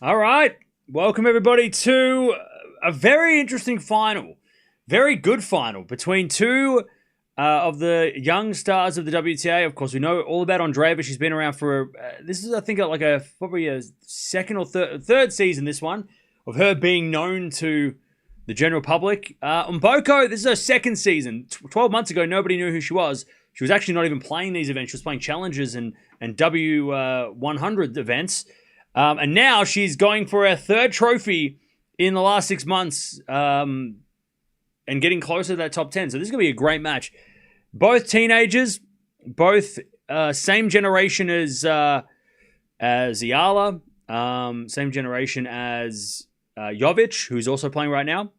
All right. Welcome, everybody, to a very interesting final. Very good final between two of the young stars of the WTA. Of course, we know all about Andreeva. She's been around for, this is, I think, probably a second or third season, this one, of her being known to the general public. Mboko, this is her second season. 12 months ago, nobody knew who she was. She was actually not even playing these events. She was playing challenges and W100 events. And now she's going for her third trophy in the last 6 months and getting closer to that top 10. So this is going to be a great match. Both teenagers, both same generation as Eala, same generation as Jovic, who's also playing right now.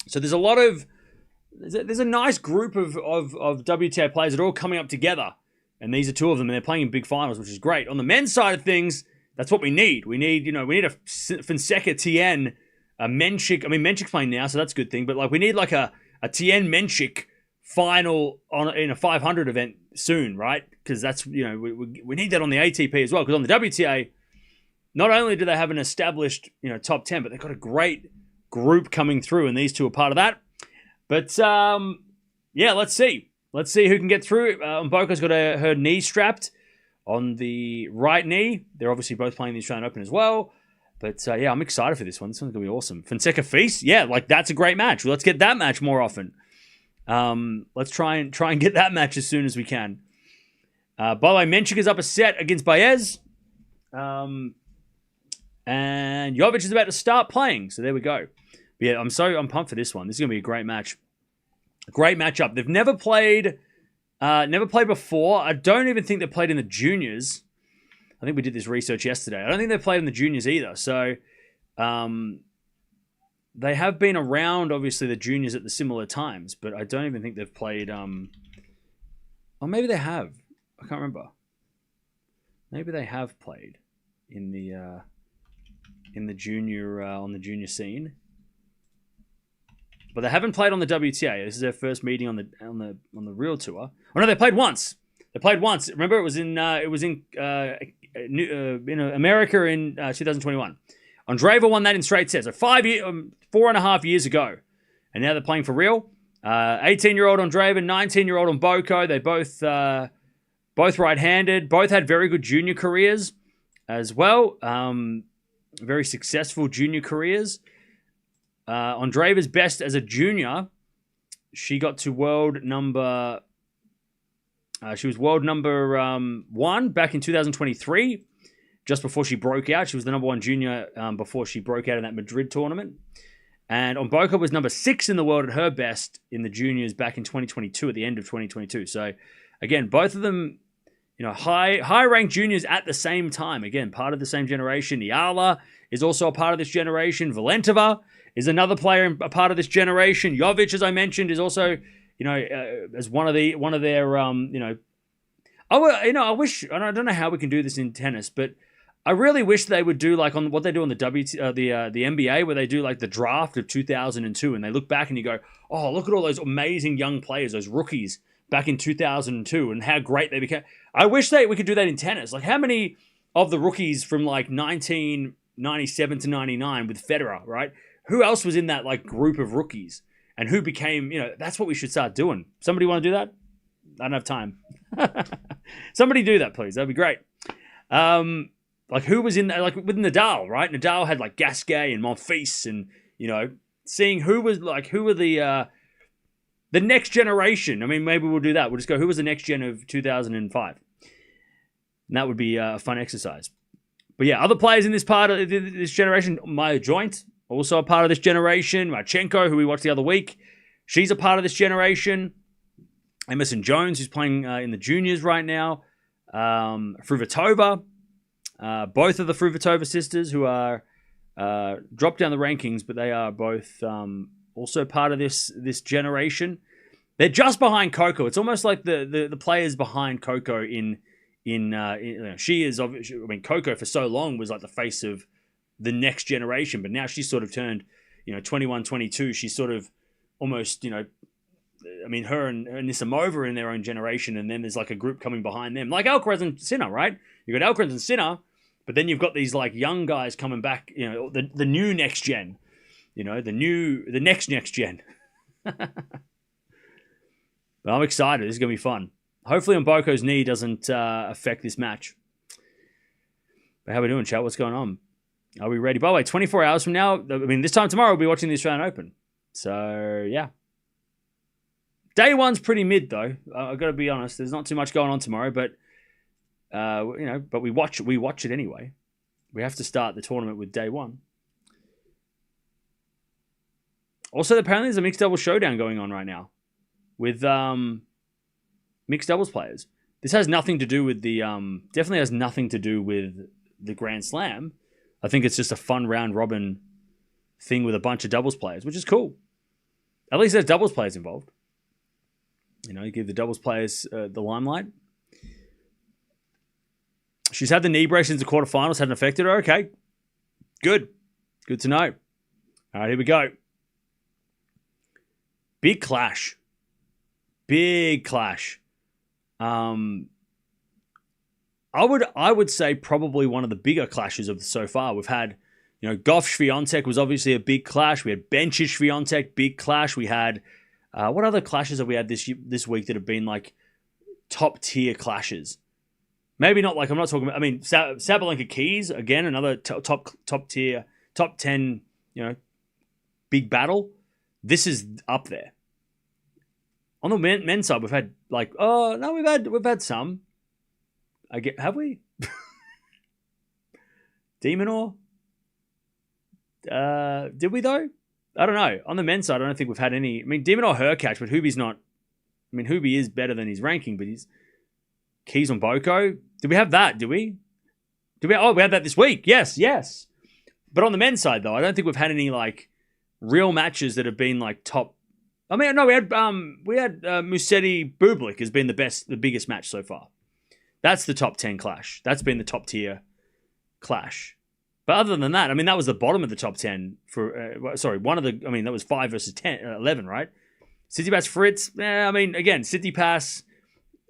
So there's a nice group of WTA players that are all coming up together. And these are two of them, and they're playing in big finals, which is great. On the men's side of things, that's what we need. We need a Fonseca, Tien, a Menchik. I mean, Menchik's playing now, so that's a good thing. But we need a Tien Menchik final in a 500 event soon, right? Because that's we need that on the ATP as well. Because on the WTA, not only do they have an established top 10, but they've got a great group coming through, and these two are part of that. But let's see who can get through. Mboko's got her knee strapped on the right knee. They're obviously both playing the Australian Open as well. But I'm excited for this one. This one's going to be awesome. Fonseca Feast, that's a great match. Let's get that match more often. Let's try and get that match as soon as we can. By the way, Menchik is up a set against Baez. And Jovic is about to start playing. So there we go. But I'm pumped for this one. This is going to be a great match. A great matchup. They've never played before. I don't even think they played in the juniors. I think we did this research yesterday. I don't think they played in the juniors either. So they have been around, obviously, the juniors at the similar times, but I don't even think they've played. Or maybe they have. I can't remember. Maybe they have played in the junior on the junior scene. But they haven't played on the WTA. This is their first meeting on the real tour. Oh no, they played once. Remember, it was in America in 2021. Andreeva won that in straight sets. So 4.5 years ago, and now they're playing for real. 18-year-old Andreeva, 19-year-old Mboko. They both right-handed. Both had very good junior careers as well. Very successful junior careers. Andreeva's best as a junior, she got to world number. She was world number 1 back in 2023, just before she broke out. She was the number 1 junior before she broke out in that Madrid tournament. And Mboko was number 6 in the world at her best in the juniors back in 2022, at the end of 2022. So, again, both of them, high-ranked juniors at the same time. Again, part of the same generation. Eala is also a part of this generation. Valentova is another player, a part of this generation. Jovic, as I mentioned, is also, as one of their, I wish, and I don't know how we can do this in tennis, but I really wish they would do on what they do on the the NBA, where they do the draft of 2002, and they look back and you go, oh, look at all those amazing young players, those rookies back in 2002, and how great they became. I wish we could do that in tennis. How many of the rookies from 1997 to 99 with Federer, right? Who else was in that group of rookies, and who became, that's what we should start doing. Somebody want to do that? I don't have time. Somebody do that, please. That'd be great. Who was in that, with Nadal, right? Nadal had Gasquet and Monfils, and, seeing who were the next generation. I mean, maybe we'll do that. We'll just go, who was the next gen of 2005? And that would be a fun exercise. But yeah, other players in this part of this generation, Maya Joint, also a part of this generation. Marchenko, who we watched the other week, she's a part of this generation. Emerson Jones, who's playing in the juniors right now. Fruhvirtova, both of the Fruhvirtova sisters, who are dropped down the rankings, but they are both also part of this generation. They're just behind Coco. It's almost like the players behind Coco she is. Coco for so long was the face of the next generation, but now she's sort of turned, 21, 22. She's sort of almost, her and Nisimova in their own generation, and then there's a group coming behind them, like Alcaraz and Sinner, right? You got Alcaraz and Sinner, But then you've got these like young guys coming back, you know, the new next gen, you know, the next gen. But I'm excited. This is going to be fun. Hopefully Mboko's knee doesn't affect this match. But how are we doing, chat? What's going on? Are we ready? By the way, 24 hours from now, I mean, this time tomorrow, we'll be watching the Australian Open. So, yeah. Day one's pretty mid, though. I've got to be honest. There's not too much going on tomorrow, but you know, but we watch it anyway. We have to start the tournament with day one. Also, apparently there's a mixed doubles showdown going on right now with mixed doubles players. This has nothing to do with the definitely has nothing to do with the Grand Slam. I think it's just a fun round robin thing with a bunch of doubles players, which is cool. At least there's doubles players involved. You know, you give the doubles players the limelight. She's had the knee brace into the quarterfinals, hadn't affected her. Okay. Good. Good to know. All right, here we go. Big clash. Big clash. I would say probably one of the bigger clashes of so far. We've had, you know, Gauff Swiatek was obviously a big clash. We had Bencic Swiatek, big clash. We had what other clashes have we had this week that have been like top tier clashes? Maybe not like I'm not talking about. I mean, Sabalenka Keys again, another top tier, top 10. You know, big battle. This is up there. On the men's side, we've had like we've had some. Have we? Demonor? Did we though? I don't know. On the men's side, I don't think we've had any. I mean, Demonor Hurkacz, but Hubie's not. I mean, Hubie is better than his ranking, but he's Keys on Mboko. Did we have that? Did we? Oh, we had that this week. Yes. But on the men's side, though, I don't think we've had any like real matches that have been like top. I mean, no, we had Musetti Bublik has been the biggest match so far. That's the top 10 clash. That's been the top tier clash. But other than that, I mean, that was the bottom of the top 10 for, that was 5 versus 11, right? Tsitsipas Fritz, I mean, again, Tsitsipas,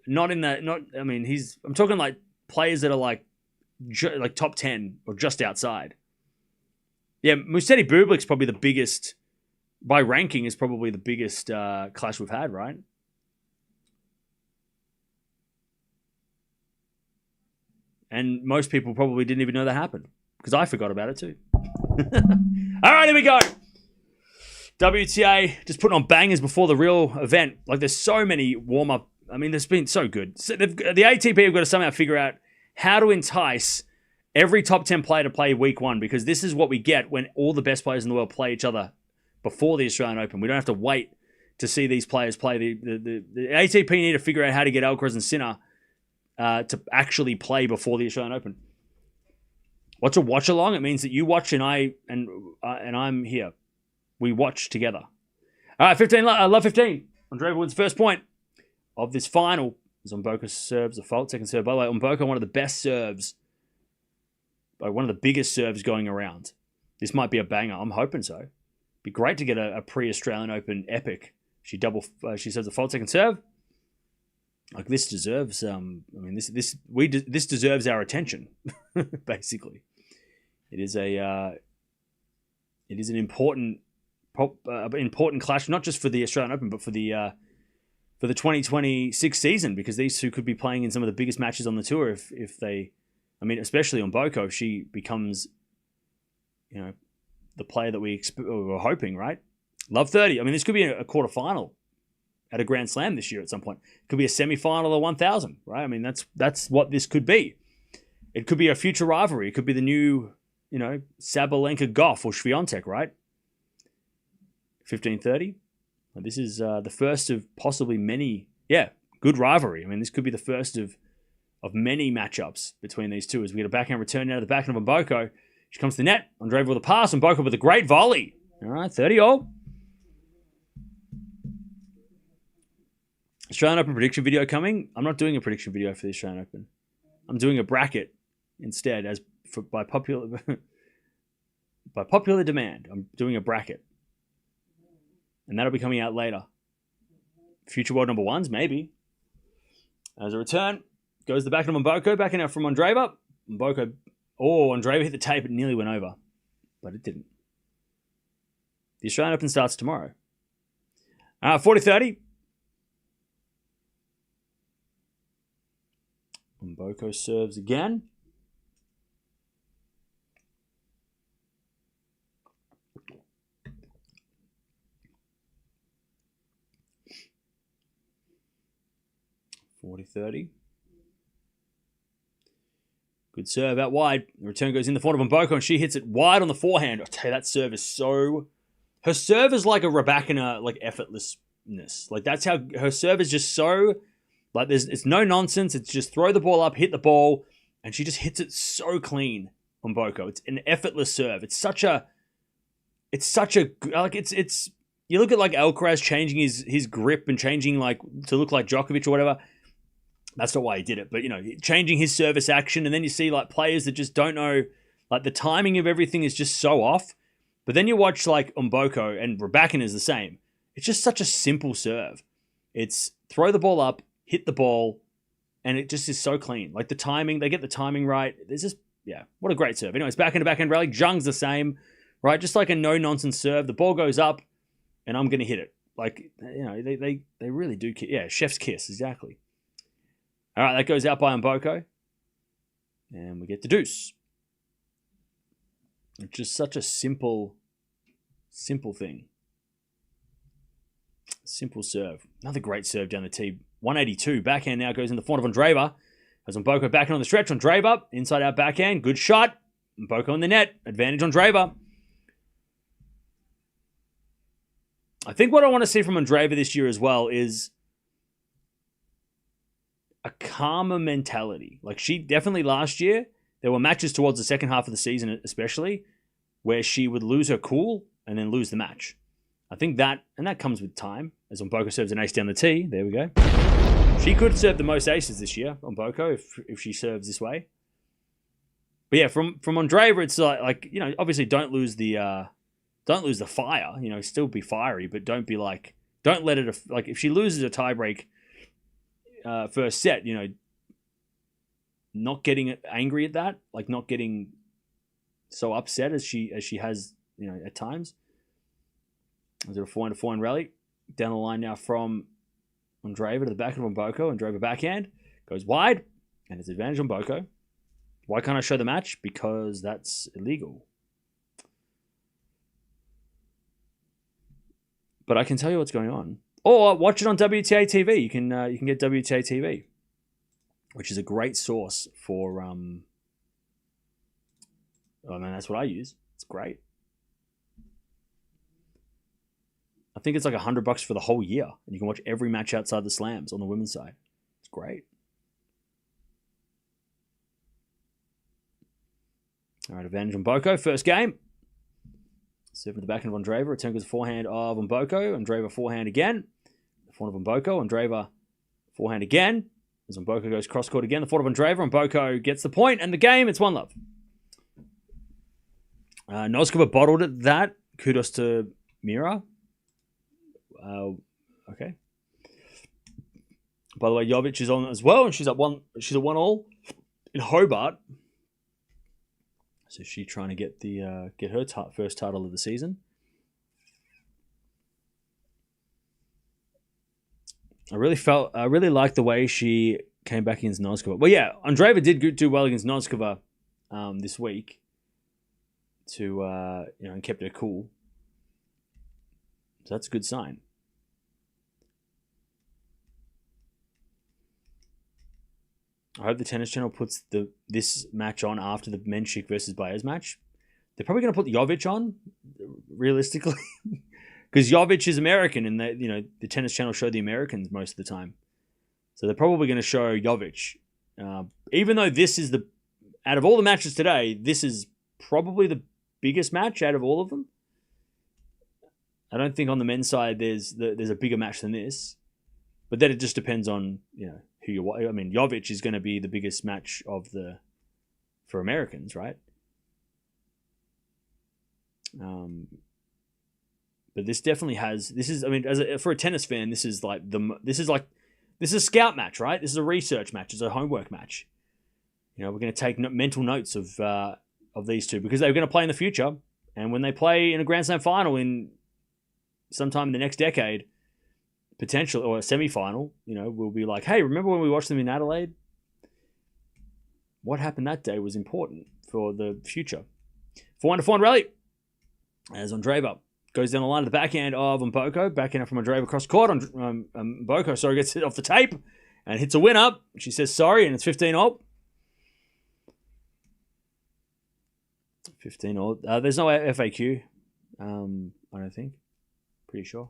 I'm talking like players that are like top 10 or just outside. Yeah, Musetti Bublik's probably the biggest, by ranking, is probably the biggest clash we've had, right? And most people probably didn't even know that happened because I forgot about it too. All right, here we go. WTA just putting on bangers before the real event. Like there's so many warm-up. I mean, there's been so good. So the ATP have got to somehow figure out how to entice every top 10 player to play week one because this is what we get when all the best players in the world play each other before the Australian Open. We don't have to wait to see these players play. The ATP need to figure out how to get Alcaraz and Sinner to actually play before the Australian Open. What's a watch along? It means that you watch and I'm here. We watch together. All right, 15. I love 15. Andreeva wins first point of this final. As Mboko serves the fault, second serve. By the way, Mboko, one of the best serves, one of the biggest serves going around. This might be a banger. I'm hoping so. Be great to get a pre-Australian Open epic. She serves the fault, second serve. Like this deserves. This deserves our attention. Basically, it is an important clash, not just for the Australian Open, but for the 2026 season, because these two could be playing in some of the biggest matches on the tour if they. I mean, especially on Mboko, if she becomes, the player that we were hoping, right? Love 30. I mean, this could be a quarterfinal at a Grand Slam this year at some point. It could be a semi-final of 1,000, right? I mean, that's what this could be. It could be a future rivalry. It could be the new, Sabalenka Gauff or Swiatek, right? 15-30. This is the first of possibly many, good rivalry. I mean, this could be the first of many matchups between these two as we get a backhand return out of the backhand of Mboko. She comes to the net. Andreeva with a pass. Mboko with a great volley. All right, 30-all. Australian Open prediction video coming. I'm not doing a prediction video for the Australian Open. I'm doing a bracket instead by popular demand. I'm doing a bracket. And that'll be coming out later. Future world number ones, maybe. As a return, goes the backhand of Mboko. Backhand out from Andreeva. Mboko Oh, Andreeva hit the tape. It nearly went over, but it didn't. The Australian Open starts tomorrow. 40-30. Mboko serves again. (40-30). Good serve out wide. The return goes in the forehand of Mboko, and she hits it wide on the forehand. I tell you, that serve is so... Her serve is like a Raducanu, like effortlessness. Like that's how her serve is just so... Like it's no nonsense. It's just throw the ball up, hit the ball, and she just hits it so clean on Mboko. It's an effortless serve. It's such a like it's you look at like Alcaraz changing his grip and changing like to look like Djokovic or whatever. That's not why he did it, but changing his service action, and then you see like players that just don't know, like the timing of everything is just so off. But then you watch like Mboko, and Raducanu is the same. It's just such a simple serve. It's throw the ball up, hit the ball, and it just is so clean. Like the timing, they get the timing right. There's just, what a great serve. Anyways, backhand rally. Zhang's the same, right? Just like a no-nonsense serve. The ball goes up, and I'm going to hit it. Like, they really do. Chef's kiss, exactly. All right, that goes out by Mboko. And we get the deuce. It's just such a simple thing. Simple serve. Another great serve down the tee. 182. Backhand now goes in the forehand of Andreeva. Has Mboko backhand on the stretch. Andreeva, inside out backhand. Good shot. Mboko in the net. Advantage Andreeva. I think what I want to see from Andreeva this year as well is a calmer mentality. Like she definitely last year, there were matches towards the second half of the season especially where she would lose her cool and then lose the match. I think that comes with time. As Mboko serves an ace down the tee. There we go. She could serve the most aces this year on Mboko if she serves this way. But yeah, from Andreeva, it's like obviously don't lose the fire. Still be fiery, but don't let it like if she loses a tiebreak first set, not getting angry at that, like not getting so upset as she has, at times. Is there a forehand rally? Down the line now from Andreeva to the back of Mboko. Andreeva backhand. Goes wide. And it's advantage on Mboko. Why can't I show the match? Because that's illegal. But I can tell you what's going on. Or watch it on WTA TV. You can get WTA TV. Which is a great source for... that's what I use. It's great. I think it's like $100 for the whole year. And you can watch every match outside the slams on the women's side. It's great. All right, advantage on Mboko. First game. Serve at the backhand of Andreeva. Return goes forehand of Mboko. Andreeva forehand again. The forehand of Mboko. Andreeva forehand again. As Mboko goes cross court again. The forehand of Andreeva. Mboko gets the point. And the game, it's 1-love. Noskova bottled it. That. Kudos to Mirra. Okay. By the way, Jovic is on as well, and she's at 1-1 in Hobart. So she's trying to get her first title of the season. I really liked the way she came back against Noskova. Well, yeah, Andreeva did do well against Noskova this week. And kept her cool. So that's a good sign. I hope the Tennis Channel puts this match on after the Menchik versus Baez match. They're probably going to put Jovic on, realistically, because Jovic is American, and the Tennis Channel show the Americans most of the time. So they're probably going to show Jovic, even though this is out of all the matches today, this is probably the biggest match out of all of them. I don't think on the men's side there's a bigger match than this, but then it just depends on who you want. I mean, Jovic is going to be the biggest match for Americans, right? But this definitely has. This is. I mean, for a tennis fan, this is a scout match, right? This is a research match. It's a homework match. we're going to take mental notes of these two because they're going to play in the future. And when they play in a Grand Slam final in sometime in the next decade, potential or a semi-final, we'll be like, hey, remember when we watched them in Adelaide? What happened that day was important for the future. 4-1 to 4-1 rally. As Andreeva goes down the line to the backhand of Mboko. Backhand from Andreeva across court. Mboko, gets it off the tape and hits a winner. She says sorry, and it's 15-all. 15-all. There's no FAQ, I don't think. Pretty sure.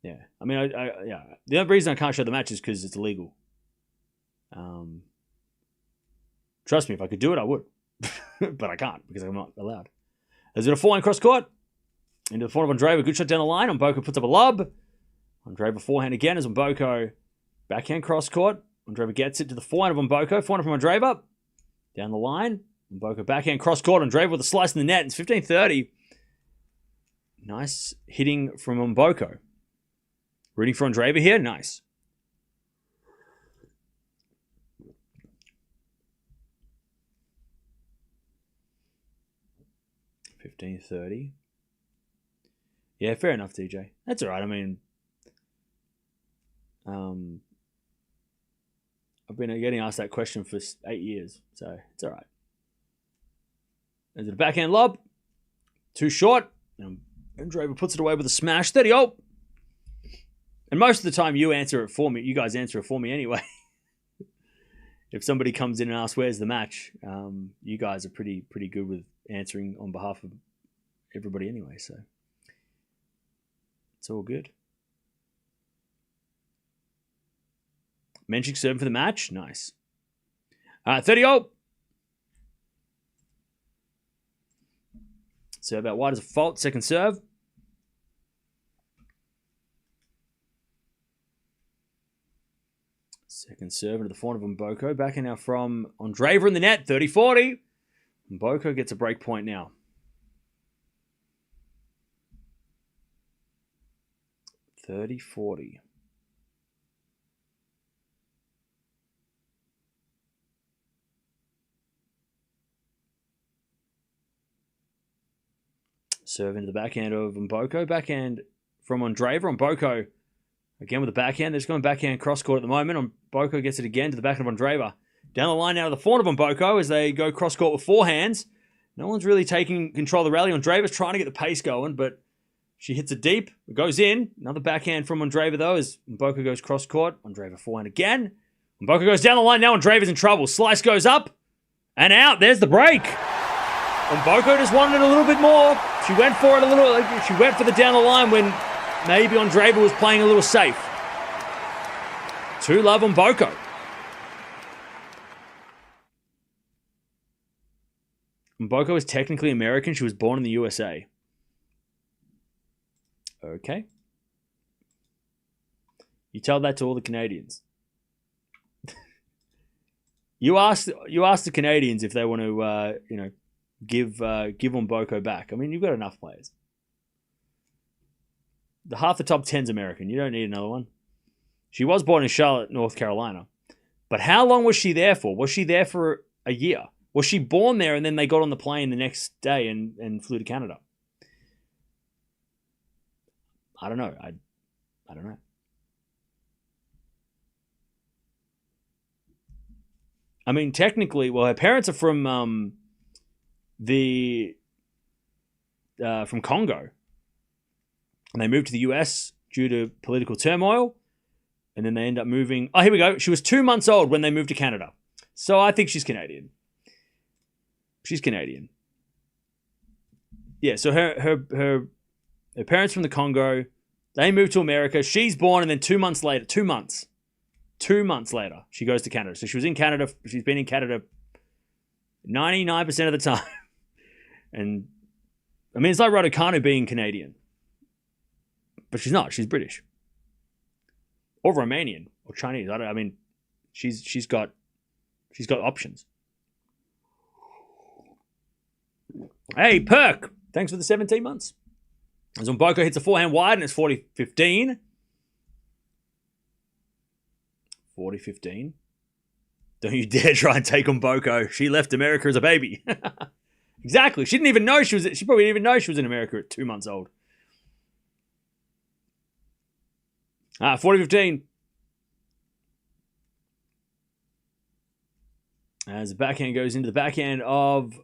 Yeah. I mean, yeah. The only reason I can't show the match is because it's illegal. Trust me, if I could do it, I would. But I can't because I'm not allowed. There's a 4-1 cross court. Into the forehand of Andreeva. Good shot down the line. Mboko puts up a lob. Andreeva forehand again as Mboko backhand cross court. Andreeva gets it to the forehand of Mboko. Forehand from Andreeva. Down the line. Mboko backhand cross court. Andreeva with a slice in the net. It's 15-30. Nice hitting from Mboko. Rooting for Andreeva here. Nice. $15.30. Yeah, fair enough, DJ. That's all right. I mean, I've been getting asked that question for 8 years, so it's all right. There's a backhand lob. Too short. And Andreeva puts it away with a smash. 30-0. And most of the time, you answer it for me. You guys answer it for me anyway. If somebody comes in and asks, where's the match? You guys are pretty good with answering on behalf of everybody anyway, so it's all good. Menchik serving for the match. Nice. 30-0. Serve out wide as a fault. Second serve. Second serve into the forehand of Mboko. Backhand now from Andreeva in the net. 30-40. Mboko gets a break point now. 30-40. Serve into the backhand of Mboko. Backhand from Andreeva. Mboko again with the backhand. They're just going backhand cross court at the moment. Mboko gets it again to the backhand of Andreeva. Down the line now to the forehand of Mboko as they go cross court with forehands. No one's really taking control of the rally. Andreeva's trying to get the pace going, but she hits it deep. It goes in. Another backhand from Andreeva though as Mboko goes cross court. Andreeva forehand again. Mboko goes down the line. Now Andreeva's in trouble. Slice goes up and out. There's the break. Mboko just wanted it a little bit more. She went for it a little. She went for the down the line when maybe Andreeva was playing a little safe. 2-love Mboko. Mboko is technically American. She was born in the USA. Okay. You tell that to all the Canadians. You ask the Canadians if they want to, give Mboko back. I mean, you've got enough players. Half the top 10's American. You don't need another one. She was born in Charlotte, North Carolina. But how long was she there for? Was she there for a year? Was she born there and then they got on the plane the next day and flew to Canada? I don't know. I don't know. I mean, technically, well, her parents are from from Congo. And they moved to the US due to political turmoil. And then they end up moving. Oh, here we go. She was 2 months old when they moved to Canada. So I think she's Canadian. She's Canadian. Yeah, so her parents from the Congo. They moved to America. She's born, and then 2 months later, 2 months later, she goes to Canada. So she was in Canada. She's been in Canada 99% of the time. And, I mean, it's like Raducanu being Canadian. But she's not. She's British. Or Romanian. Or Chinese. I mean, she's got options. Hey, Perk! Thanks for the 17 months. As Mboko hits a forehand wide and it's 40-15. 40-15. Don't you dare try and take on Mboko. She left America as a baby. Exactly. She didn't even know she probably didn't even know she was in America at 2 months old. 40-15. As the backhand goes into the backhand of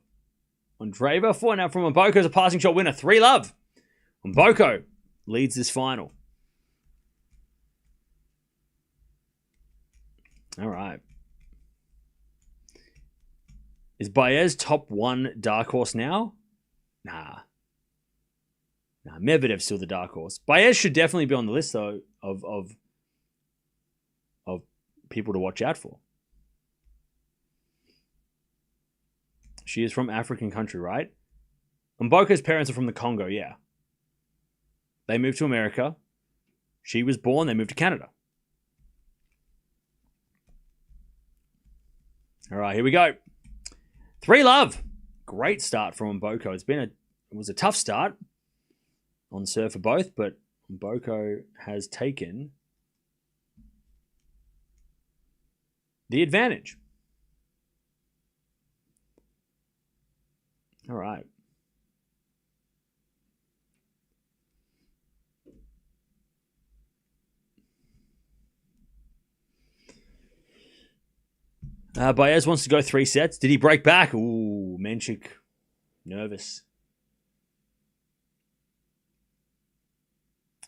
Andreeva. Forehand out from Mboko as a passing shot winner. 3-love. Mboko leads this final. All right. Is Baez top 1 dark horse now? Nah, Medvedev's still the dark horse. Baez should definitely be on the list, though, of people to watch out for. She is from African country, right? Mboko's parents are from the Congo, yeah. They moved to America. She was born, they moved to Canada. All right, here we go. 3-love. Great start from Mboko. It was a tough start on serve for both, but Mboko has taken the advantage. All right. Baez wants to go 3 sets. Did he break back? Ooh, Menchik. Nervous.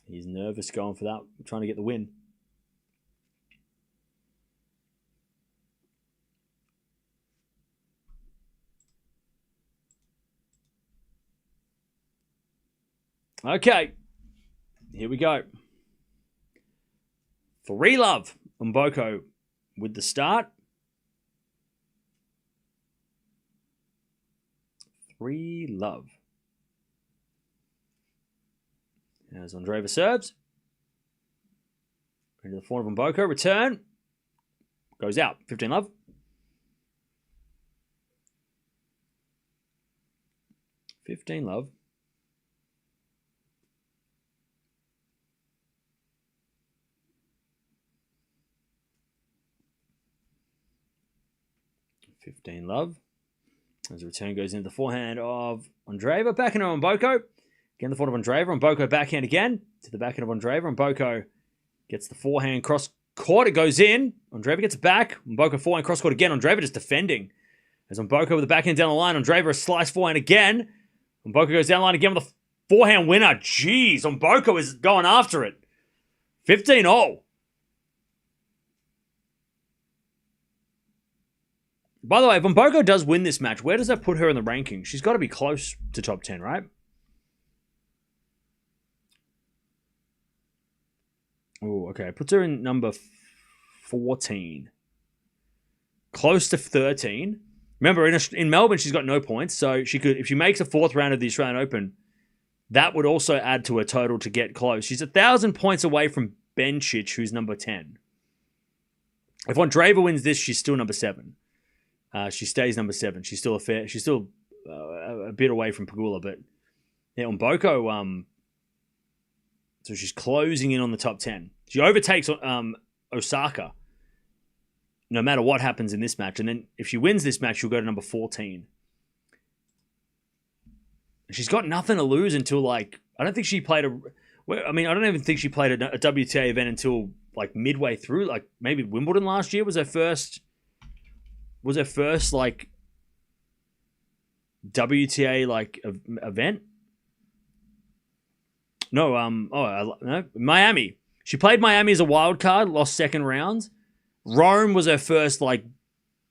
He's nervous going for that, trying to get the win. Okay. Here we go. 3-love. Mboko with the start. 3-love. As Andreeva serves. Into the form of Mboko. Return. Goes out. 15-love. 15-love. As the return goes into the forehand of Andreeva. Backhand on Mboko. Again, the forehand of Andreeva. Mboko backhand again. To the backhand of Andreeva. Mboko gets the forehand cross court. It goes in. Andreeva gets it back. Mboko forehand cross court again. Andreeva just defending. As Mboko with the backhand down the line. Andreeva a slice forehand again. Mboko goes down the line again with a forehand winner. Jeez, Mboko is going after it. 15-0. By the way, if Mboko does win this match, where does that put her in the rankings? She's got to be close to top 10, right? Oh, okay. Puts her in number 14. Close to 13. Remember, in Melbourne, she's got no points, so she could, if she makes a 4th round of the Australian Open, that would also add to her total to get close. She's 1,000 points away from Bencic, who's number 10. If Andreeva wins this, she's still number 7. She stays number 7. She's still a bit away from Pegula, but yeah, on Mboko, so she's closing in on the top 10. She overtakes Osaka, no matter what happens in this match, and then if she wins this match, she'll go to number 14. She's got nothing to lose until I don't think she played I don't even think she played a WTA event until midway through, maybe Wimbledon last year was her first. Was her first WTA event? No, Miami. She played Miami as a wild card, lost 2nd round. Rome was her first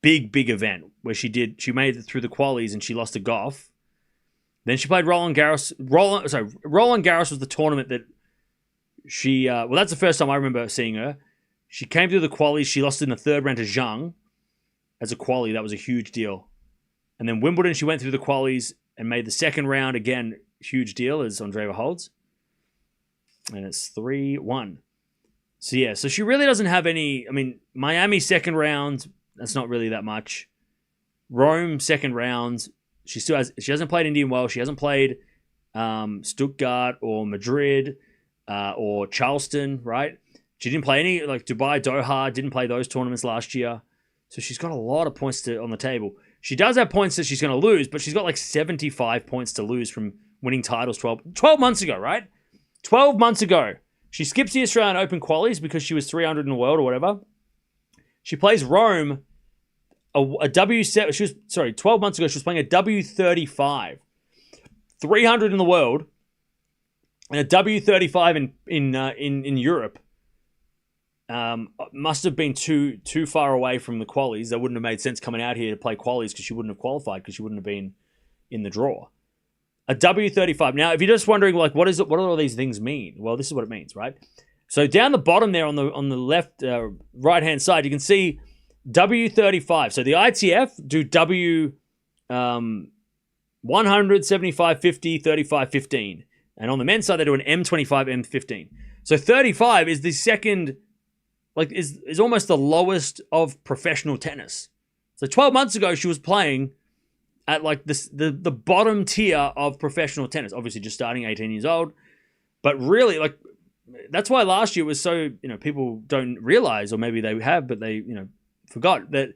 big event where she made it through the qualies and she lost to Gauff. Then she played Roland Garros. Roland Garros was the tournament that she that's the first time I remember seeing her. She came through the qualies, she lost in the 3rd round to Zhang. As a quali, that was a huge deal. And then Wimbledon, she went through the qualies and made the 2nd round. Again, huge deal as Andreeva holds. And it's 3-1. So yeah, so she really doesn't have any... Miami 2nd round, that's not really that much. Rome 2nd round, she hasn't played Indian Wells. She hasn't played Stuttgart or Madrid or Charleston, right? She didn't play any, like Dubai, Doha, didn't play those tournaments last year. So she's got a lot of points on the table. She does have points that she's going to lose, but she's got like 75 points to lose from winning titles 12 months ago, right? 12 months ago. She skips the Australian Open qualies because she was 300 in the world or whatever. She plays Rome, a W7. 12 months ago, she was playing a W35. 300 in the world and a W35 in Europe. Must have been too far away from the qualies. That wouldn't have made sense coming out here to play qualies because she wouldn't have qualified because she wouldn't have been in the draw. A W35. Now, if you're just wondering, like, what do all these things mean? Well, this is what it means, right? So down the bottom there on the left, right-hand side, you can see W35. So the ITF do W 100, 75, 50, 35, 15. And on the men's side, they do an M25, M15. So 35 is the second, like, is almost the lowest of professional tennis. So 12 months ago, she was playing at like the bottom tier of professional tennis. Obviously, just starting, 18 years old. But really, like, that's why last year was so, people don't realize, or maybe they have, but they, forgot that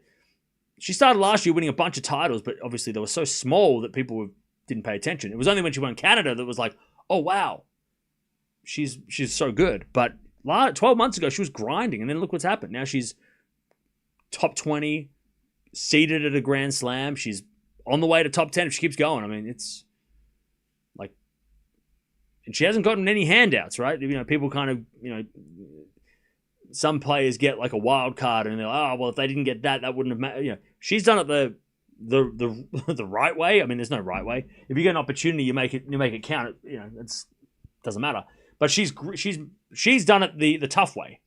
she started last year winning a bunch of titles, but obviously they were so small that people didn't pay attention. It was only when she won Canada that was like, oh, wow, she's so good. But 12 months ago, she was grinding, and then look what's happened. Now she's top 20, seeded at a Grand Slam. She's on the way to top 10 if she keeps going. I mean, it's like, and she hasn't gotten any handouts, right? People kind of, some players get like a wild card, and they're like, oh, well, if they didn't get that, that wouldn't have mattered. She's done it the right way. I mean, there's no right way. If you get an opportunity, you make it count. It doesn't matter. But she's done it the tough way,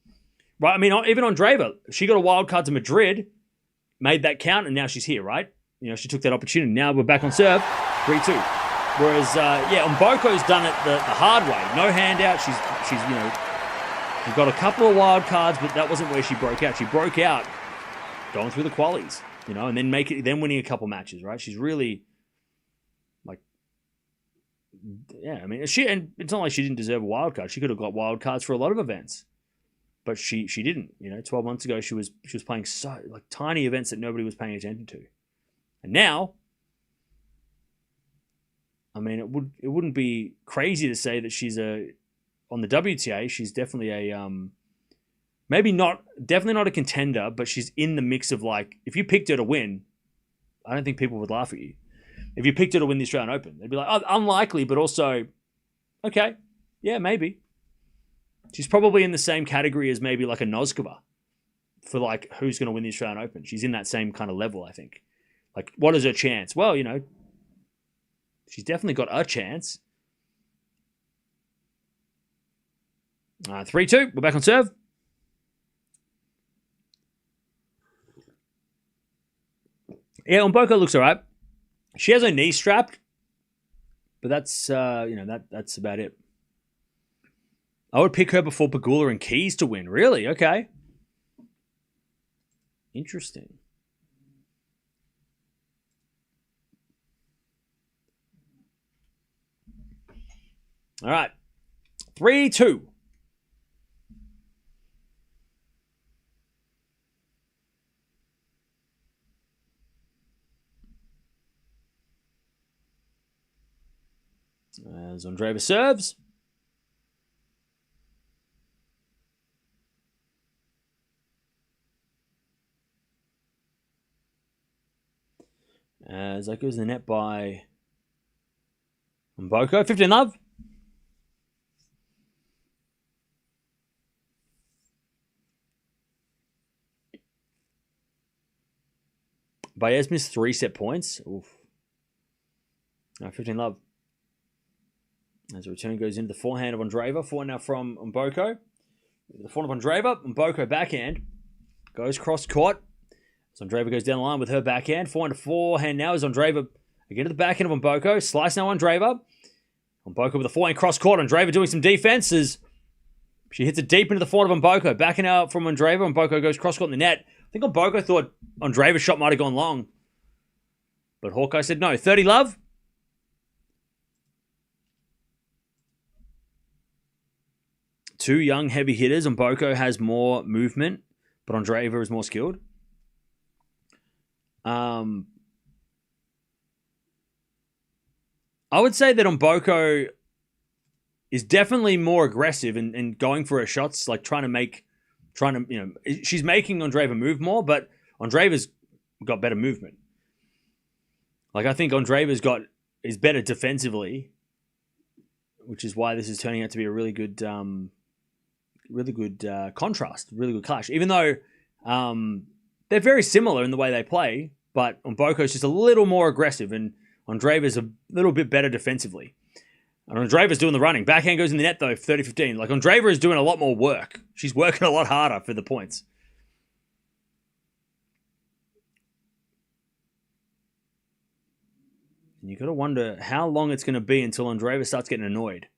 right? I mean, even Andreeva, she got a wild card to Madrid, made that count, and now she's here, right? She took that opportunity. Now we're back on serve, 3-2. Whereas, Mboko's done it the hard way. No handout. She's got a couple of wild cards, but that wasn't where she broke out. She broke out going through the qualies, and then winning a couple matches, right? She's really, like, yeah. I mean, and it's not like she didn't deserve a wild card. She could have got wild cards for a lot of events, but she didn't. 12 months ago, she was playing so, like, tiny events that nobody was paying attention to, and now, I mean, it wouldn't be crazy to say that she's on the WTA, she's definitely definitely not a contender, but she's in the mix of, like, if you picked her to win, I don't think people would laugh at you. If you picked her to win the Australian Open, they'd be like, oh, unlikely, but also, okay, yeah, maybe. She's probably in the same category as maybe like a Noskova for, like, who's going to win the Australian Open. She's in that same kind of level, I think. Like, what is her chance? Well, she's definitely got a chance. 3-2. We're back on serve. Yeah, Mboko looks all right. She has her knee strapped, but that's that's about it. I would pick her before Pegula and Keys to win. Really? Okay. Interesting. All right. 3-2. As Andreeva serves. As that goes in the net by Mboko. 15 love. Baez missed 3 set points. Oof. 15 love. As the return goes into the forehand of Andreeva. Forehand now from Mboko. The forehand of Andreeva. Mboko backhand. Goes cross court. So Andreeva goes down the line with her backhand. Forehand now is Andreeva again to the backhand of Mboko. Slice now Andreeva. Mboko with a forehand cross court. Andreeva doing some defense as she hits it deep into the forehand of Mboko. Backing out from Andreeva. Mboko goes cross court in the net. I think Mboko thought Andreeva's shot might have gone long. But Hawkeye said no. 30 love. two young heavy hitters. Mboko has more movement, but Andreeva is more skilled. I would say that Mboko is definitely more aggressive and going for her shots, like she's making Andreeva move more, but Andreeva's got better movement. Like, I think Andreeva's is better defensively, which is why this is turning out to be a really good contrast, really good clash. Even though they're very similar in the way they play, but Mboko's just a little more aggressive, and Andreeva's a little bit better defensively. And Andreeva's doing the running. Backhand goes in the net, though, 30-15. Like, Andreeva is doing a lot more work. She's working a lot harder for the points. And you got to wonder how long it's going to be until Andreeva starts getting annoyed.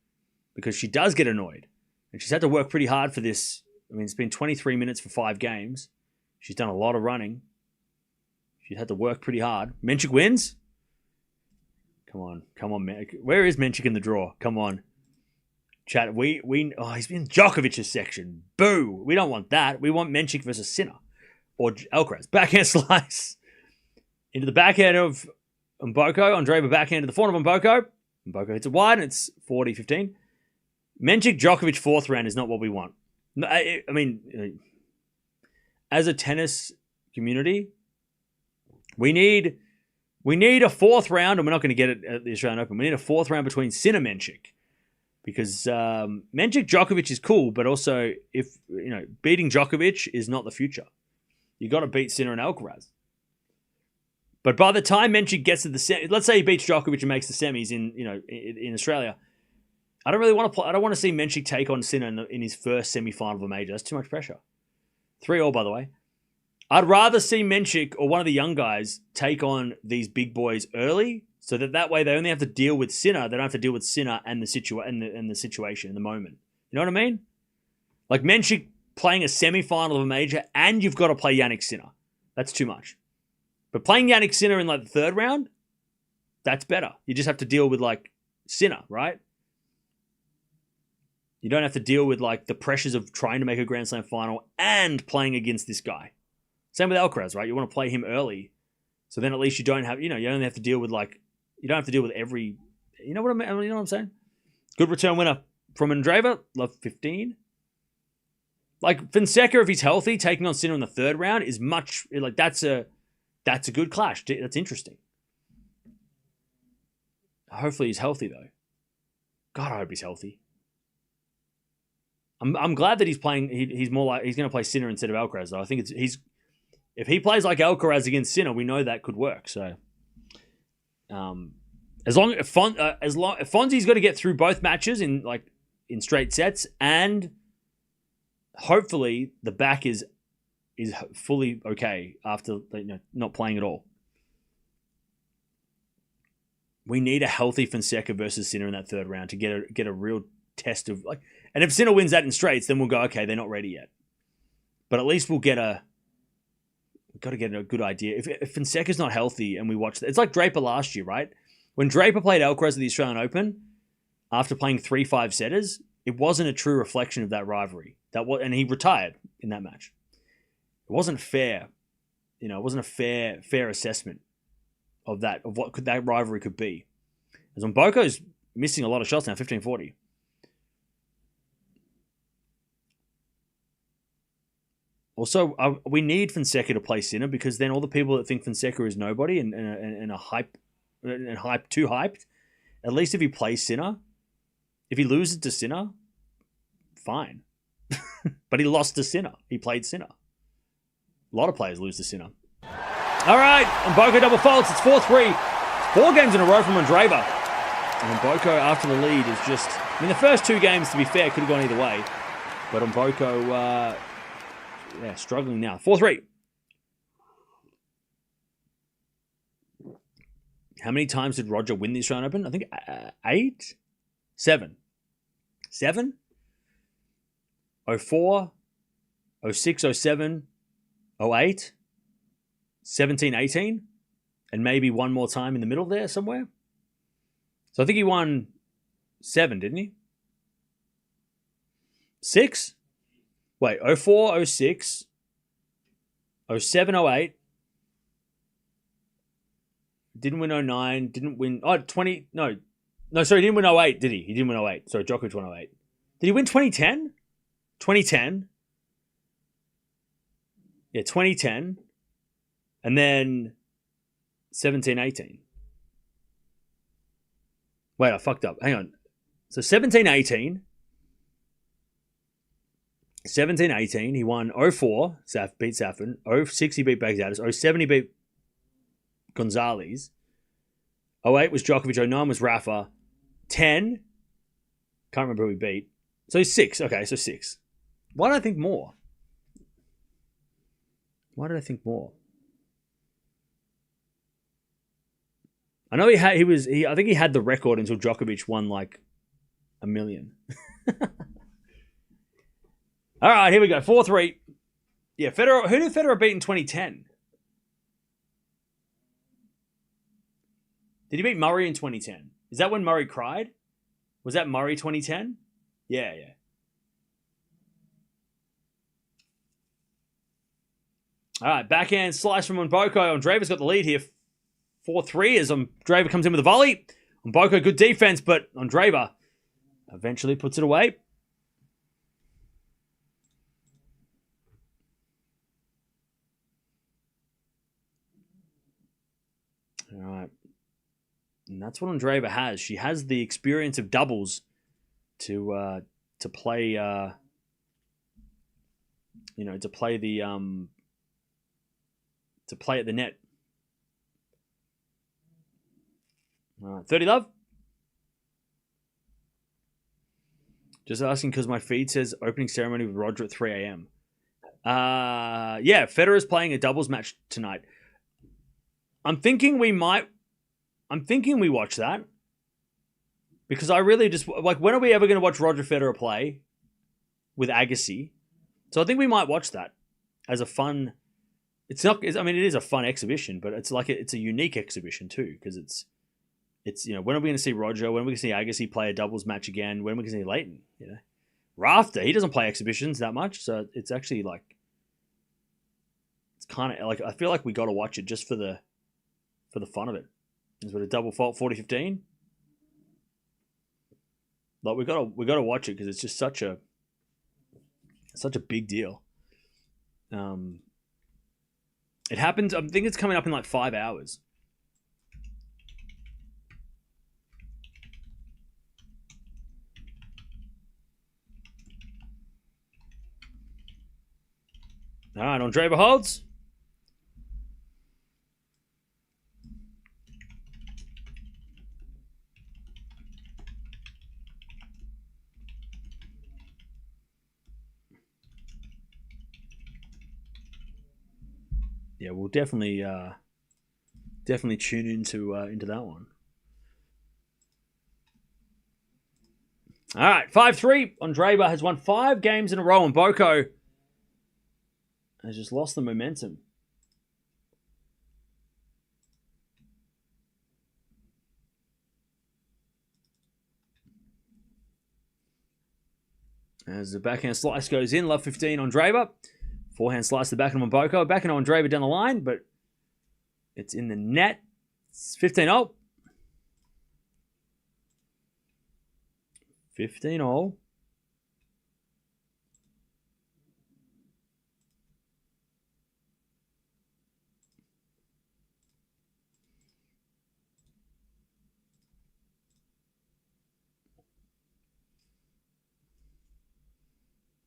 Because she does get annoyed. And she's had to work pretty hard for this. I mean, it's been 23 minutes for 5 games. She's done a lot of running. She's had to work pretty hard. Menchik wins? Come on, Menchik. Where is Menchik in the draw? Come on. Chat, he's in Djokovic's section. Boo! We don't want that. We want Menchik versus Sinner. Or Alcaraz. Backhand slice. Into the backhand of Mboko. Andreeva backhand to the forehand of Mboko. Mboko hits it wide, and it's 40-15. Menchik Djokovic 4th round is not what we want. No, I mean, as a tennis community, we need a 4th round, and we're not going to get it at the Australian Open. We need a 4th round between Sinner and Menchik. Because Menchik Djokovic is cool, but also beating Djokovic is not the future. You got to beat Sinner and Alcaraz. But by the time Menchik gets to the semi, let's say he beats Djokovic and makes the semis in Australia, I don't really want to play. I don't want to see Menchik take on Sinner in his first semi-final of a major. That's too much pressure. 3-all, by the way. I'd rather see Menchik or one of the young guys take on these big boys early, so that way they only have to deal with Sinner. They don't have to deal with Sinner and the situation in the moment. You know what I mean? Like Menchik playing a semi-final of a major, and you've got to play Jannik Sinner. That's too much. But playing Jannik Sinner in like the 3rd round, that's better. You just have to deal with like Sinner, right? You don't have to deal with like the pressures of trying to make a Grand Slam final and playing against this guy. Same with Alcaraz, right? You want to play him early, so then at least you don't have, you only have to deal with you don't have to deal with every, you know what I mean? You know what I'm saying? Good return winner from Andreeva, love 15. Like Fonseca, if he's healthy, taking on Sinner in the 3rd round is much like that's a good clash. That's interesting. Hopefully he's healthy though. God, I hope he's healthy. I'm glad that he's playing. He's more like he's going to play Sinner instead of Alcaraz. Though I think if he plays like Alcaraz against Sinner, we know that could work. So, as long as Fonzie's got to get through both matches in straight sets, and hopefully the back is fully okay after not playing at all. We need a healthy Fonseca versus Sinner in that 3rd round to get a real test of like. And if Sinner wins that in straights, then we'll go, okay, they're not ready yet. But at least we've got to get a good idea. If Fonseca's not healthy and we watch that, it's like Draper last year, right? When Draper played Alcaraz at the Australian Open, after playing 3-5 setters, it wasn't a true reflection of that rivalry. And he retired in that match. It wasn't fair. It wasn't a fair assessment of what that rivalry could be. As Mboko's missing a lot of shots now, 15-40. Also, we need Fonseca to play Sinner because then all the people that think Fonseca is nobody and too hyped, at least if he plays Sinner, if he loses to Sinner, fine. But he lost to Sinner. He played Sinner. A lot of players lose to Sinner. All right, Mboko double faults. It's 4-3. 4 games in a row from Andreeva. And Mboko, after the lead, is just... I mean, the first 2 games, to be fair, could have gone either way. But Mboko... struggling now. 4-3. How many times did Roger win the Australian Open? I think 8? 7. 7? 04, 06, 07, 08, 17, 18, and maybe one more time in the middle there somewhere. So I think he won 7, didn't he? 6? Wait, 04, 06, 07, 08. Didn't win 09. Didn't win... Oh, 20... No, sorry, he didn't win 08, did he? He didn't win 08. Sorry, Djokovic won 08. Did he win 2010? 2010. Yeah, 2010. And then 17, 18. Wait, I fucked up. Hang on. So 17, 18. 17, 18. He won 04. Beat Safin. 06, he beat Bagdatis. 07, he beat Gonzalez. 08 was Djokovic. 09 was Rafa. 10. Can't remember who he beat. So 6. Okay, so 6. Why did I think more? I know I think he had the record until Djokovic won like 1 million. All right, here we go. 4-3. Yeah, Federer. Who did Federer beat in 2010? Did he beat Murray in 2010? Is that when Murray cried? Was that Murray 2010? Yeah. All right, backhand slice from Mboko. Andreeva's got the lead here. 4-3 as Andreeva comes in with a volley. Mboko, good defense, but Andreeva eventually puts it away. All right. And that's what Andreeva has. She has the experience of doubles to play to play at the net. All right, 30 love. Just asking because my feed says opening ceremony with Roger at 3 a.m. Yeah, Federer's playing a doubles match tonight. I'm thinking we watch that. Because I really just... Like, when are we ever going to watch Roger Federer play with Agassi? So I think we might watch that as a fun... It's not... I mean, it is a fun exhibition, but it's like... It's a unique exhibition, too, because it's when are we going to see Roger? When are we going to see Agassi play a doubles match again? When are we going to see Leighton? Rafter, he doesn't play exhibitions that much, so it's actually like... It's kind of... Like, I feel like we got to watch it just for the fun of it. Is it a double fault 40-15? Like we gotta watch it because it's just such a big deal. It happens. I think it's coming up in like 5 hours. All right, Andreeva holds. Yeah, we'll definitely tune into that one. All right, 5-3. Andreeva has won 5 games in a row, and Mboko has just lost the momentum. As the backhand slice goes in, love 15 Andreeva. Forehand slice the backhand on Mboko. Backhand on Andreeva down the line, but it's in the net. It's 15-0. 15-0. All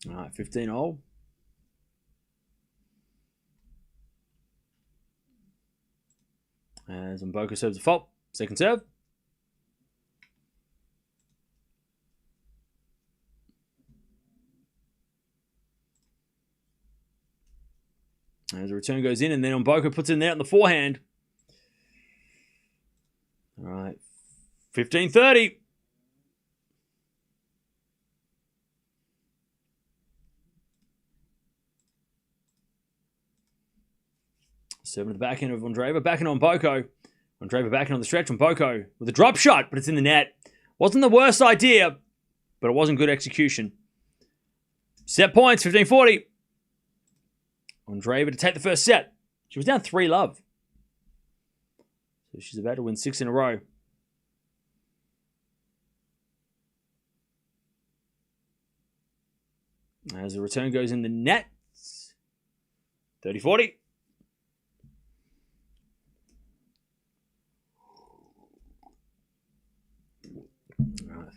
right, 15-0. As Mboko serves a fault. Second serve. As the return goes in, and then Mboko puts it in there on the forehand. All right. 15-30. Seven to the backhand of Andreeva. Backhand on Mboko. Andreeva backhand on the stretch. Mboko with a drop shot, but it's in the net. Wasn't the worst idea, but it wasn't good execution. Set points, 15-40. Andreeva to take the first set. She was down 3-love. So she's about to win 6 in a row. As the return goes in the net. 30-40.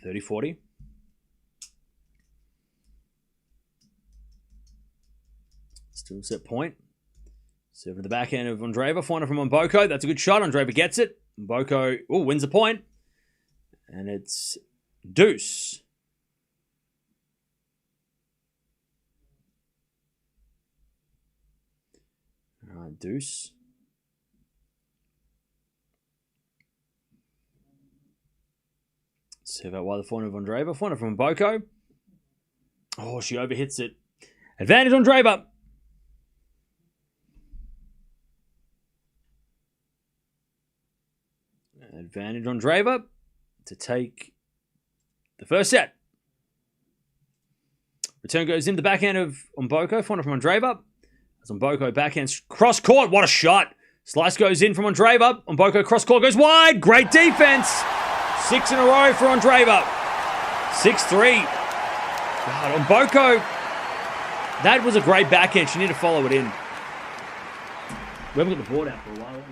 30-40. Still set point. Serve to the backhand of Andreeva. Final from Mboko. That's a good shot. Andreeva gets it. Mboko wins the point. And it's deuce. All right, deuce. Serve out wide the point of Andreeva. Point from Mboko. Oh, she overhits it. Advantage Andreeva. Advantage Andreeva to take the first set. Return goes in the backhand of Mboko. Point from Andreeva. As Mboko backhand cross court. What a shot. Slice goes in from Andreeva. Mboko cross court goes wide. Great defense. 6 in a row for Andreeva. 6-3. God, Mboko. That was a great backhand. She needed to follow it in. We haven't got the board out for a while.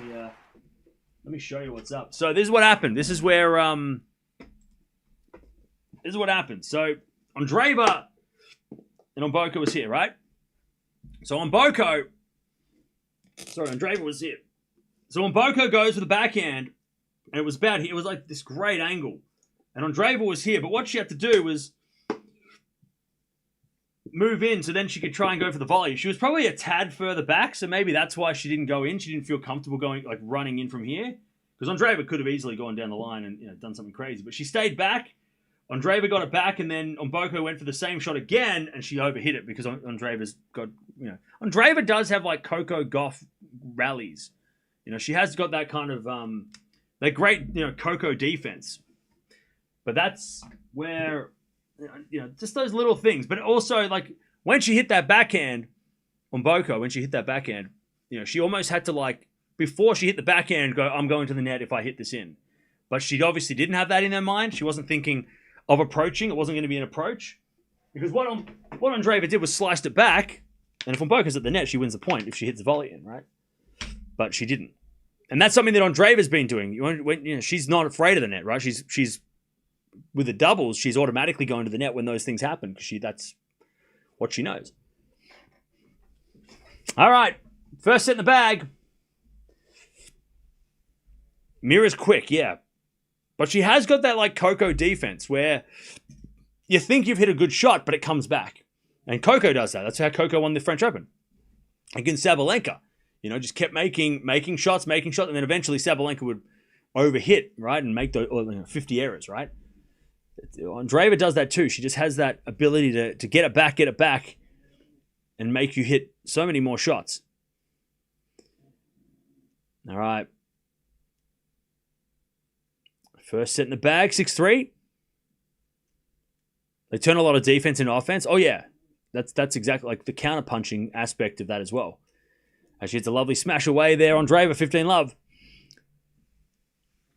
Let me show you what's up. So this is what happened. This is where this is what happened. So Andreeva and Mboko was here, right? So Andreeva was here. So Mboko goes for the backhand, and it was about here. It was like this great angle. And Andreeva was here, but what she had to do was move in so then she could try and go for the volley. She was probably a tad further back, so maybe that's why she didn't go in. She didn't feel comfortable going, like, running in from here. Because Andreeva could have easily gone down the line and done something crazy. But she stayed back. Andreeva got it back, and then Mboko went for the same shot again, and she overhit it because Andreeva's got, Andreeva does have, like, Coco Gauff rallies. She has got that kind of, that great, Coco defense. But that's where, just those little things. But also, like, when she hit that backhand, Mboko, she almost had to, like, before she hit the backhand, go, I'm going to the net if I hit this in. But she obviously didn't have that in her mind. She wasn't thinking of approaching. It wasn't going to be an approach. Because what Andreeva did was sliced it back, and if Mboko's at the net, she wins the point if she hits the volley in, right? But she didn't. And that's something that Andreeva's been doing. She's not afraid of the net, right? She's with the doubles, she's automatically going to the net when those things happen because that's what she knows. All right, first set in the bag. Mirra's quick, yeah. But she has got that, like, Coco defense where you think you've hit a good shot, but it comes back. And Coco does that. That's how Coco won the French Open. Against Sabalenka. Just kept making shots, and then eventually Sabalenka would overhit, right? And make those 50 errors, right? Andreeva does that too. She just has that ability to get it back, and make you hit so many more shots. All right. First set in the bag, 6-3. They turn a lot of defense into offense. Oh, yeah. That's exactly like the counter-punching aspect of that as well. She hits a lovely smash away there. Andreeva, 15-love.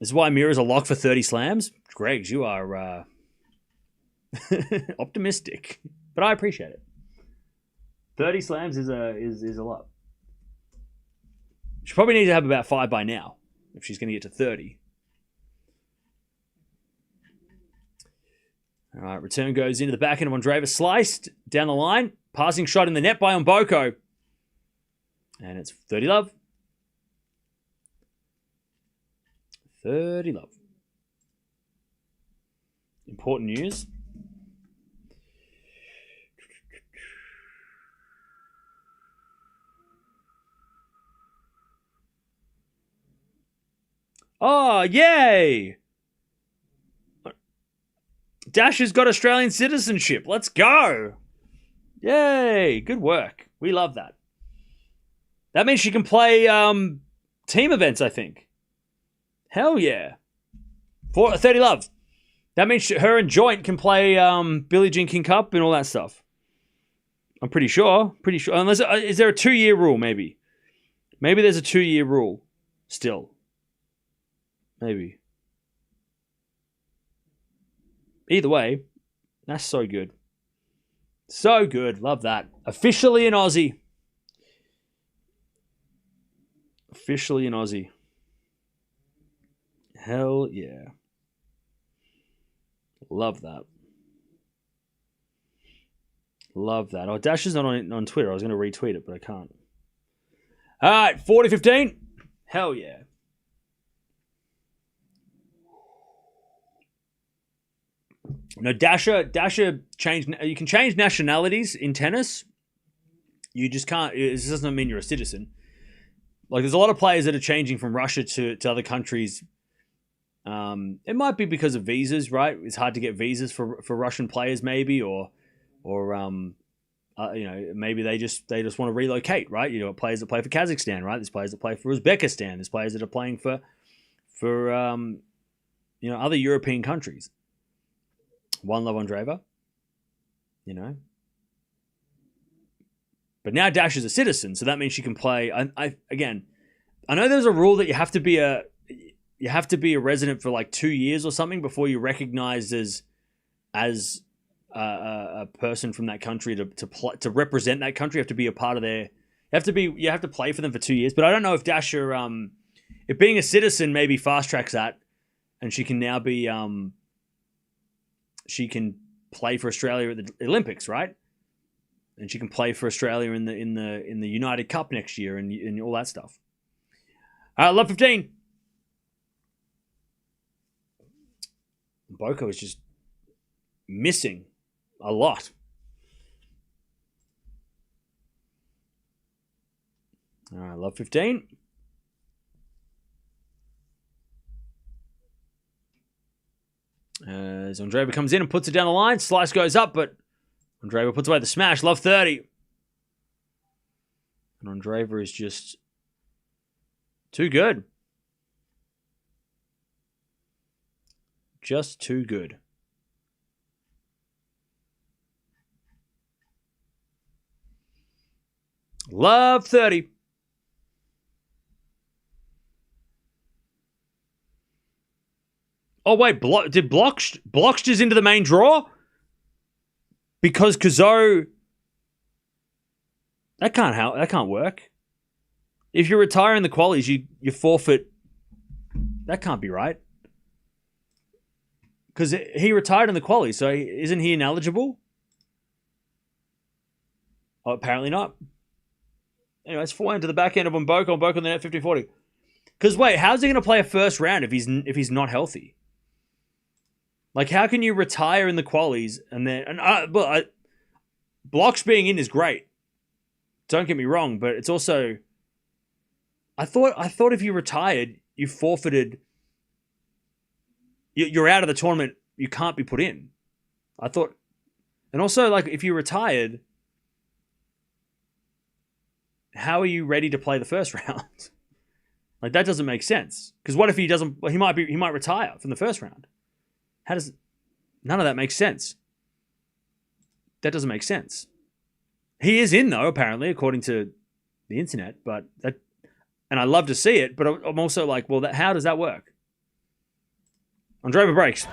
This is why Mirra's a lock for 30 slams. Greggs, you are optimistic, but I appreciate it. 30 slams is a lot. She probably needs to have about 5 by now if she's going to get to 30. All right, return goes into the backhand of Andreeva. Sliced down the line. Passing shot in the net by Mboko. And it's 30-love. 30-love. Important news. Oh, yay! Dash has got Australian citizenship. Let's go. Yay. Good work. We love that. That means she can play team events, I think. Hell yeah. 30-love. That means her and Joint can play Billie Jean King Cup and all that stuff. I'm pretty sure. Pretty sure. Unless is there a 2-year rule? Maybe there's a 2-year rule still. Maybe. Either way, that's so good. So good. Love that. Officially an Aussie. Officially an Aussie. Hell yeah. Love that. Love that. Oh, Dash is not on Twitter. I was going to retweet it, but I can't. All right, 40-15. Hell yeah. No, Dasher changed. You can change nationalities in tennis. You just can't. It doesn't mean you're a citizen. Like, there's a lot of players that are changing from Russia to other countries. It might be because of visas, right? It's hard to get visas for Russian players, maybe, or maybe they just want to relocate, right? You know, players that play for Kazakhstan, right? There's players that play for Uzbekistan. There's players that are playing for other European countries. One Love Andreeva, you know. But now Dash is a citizen, so that means she can play. I know there's a rule that you have to be a resident for like 2 years or something before you're recognized as a person from that country to represent that country. You have to be a part of their. You have to play for them for 2 years. But I don't know if Dasher, if being a citizen maybe fast tracks that, and she can now be she can play for Australia at the Olympics, right? And she can play for Australia in the United Cup next year and all that stuff. Love 15. Mboko is just missing a lot. All right, love 15. As Andreeva comes in and puts it down the line, slice goes up, but Andreeva puts away the smash. Love 30. And Andreeva is just too good. Just too good. Love 30. Oh, wait. Did Blokst is into the main draw? Because Kazo... That can't work. If you retire in the qualies, you forfeit... That can't be right. Because he retired in the qualies, so isn't he ineligible? Oh, apparently not. Anyway, it's 4 into the back end of Mboko. Mboko on the net 50-40. Because wait, how's he going to play a first round if he's not healthy? Like, how can you retire in the qualies and then... Blocks being in is great. Don't get me wrong, but it's also... I thought if you retired, you forfeited... You're out of the tournament. You can't be put in. I thought... And also, like, if you retired... How are you ready to play the first round? Like, that doesn't make sense. Because what if he doesn't... He might retire from the first round. How does... None of that makes sense. That doesn't make sense. He is in, though, apparently, according to the internet. But that... And I love to see it, but I'm also like, well, how does that work? Andreeva breaks. 2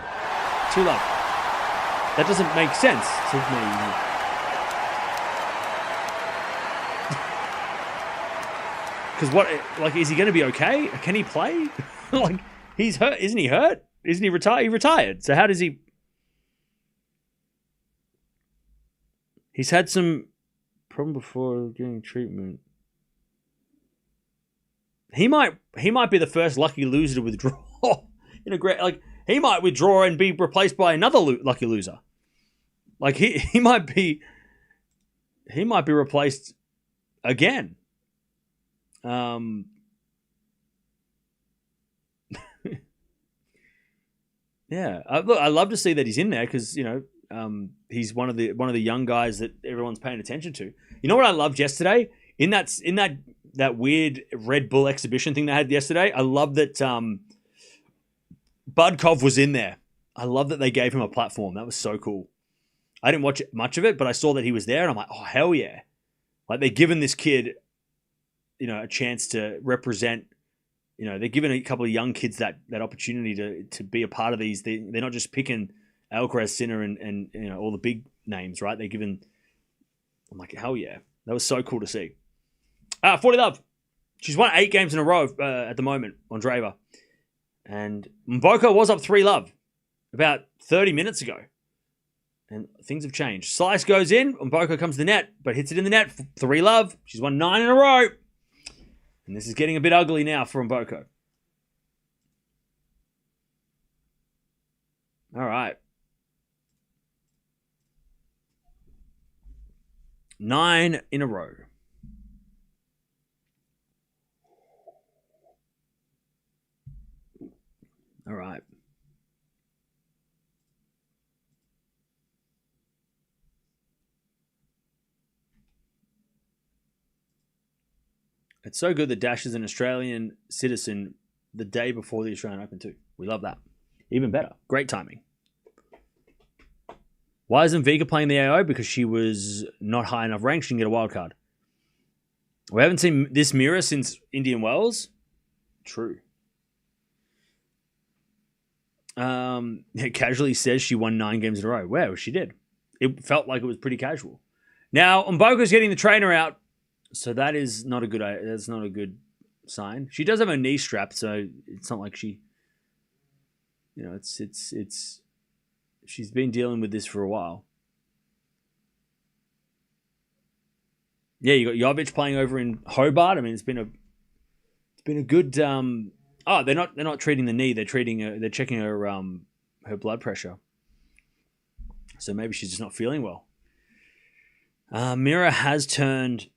love. That doesn't make sense to me. Because what, like, is he going to be okay? Can he play? Like, he's hurt. Isn't he hurt? Isn't he retired? He retired. So how does he... He's had some problem before getting treatment. He might be the first lucky loser to withdraw. In a great, like, he might withdraw and be replaced by another lucky loser. Like, he might be replaced again. Yeah, look, I love to see that he's in there because he's one of the young guys that everyone's paying attention to. You know what I loved yesterday in that weird Red Bull exhibition thing they had yesterday? I love that Budkov was in there. I love that they gave him a platform. That was so cool. I didn't watch much of it, but I saw that he was there, and I'm like, oh, hell yeah. Like, they're giving this kid, a chance to represent, they're giving a couple of young kids that opportunity to be a part of these. They're not just picking Alcaraz, Sinner, and all the big names, right? They're giving, I'm like, hell yeah. That was so cool to see. 40 Love. She's won 8 games in a row at the moment, Andreeva. And Mboko was up 3-love about 30 minutes ago. And things have changed. Slice goes in. Mboko comes to the net, but hits it in the net. 3-love. She's won 9 in a row. And this is getting a bit ugly now for Mboko. All right. 9 in a row. All right. It's so good that Dash is an Australian citizen the day before the Australian Open too. We love that. Even better. Great timing. Why isn't Vika playing the AO? Because she was not high enough ranked. She didn't get a wild card. We haven't seen this Mirra since Indian Wells. True. It casually says she won 9 games in a row. Well, she did. It felt like it was pretty casual. Now, Mboko's getting the trainer out, so that is not a good. That's not a good sign. She does have a knee strap, so it's not like she. It's. She's been dealing with this for a while. Yeah, you got Jovic playing over in Hobart. I mean, it's been a good. They're not treating the knee. They're checking her blood pressure. So maybe she's just not feeling well. Mirra has turned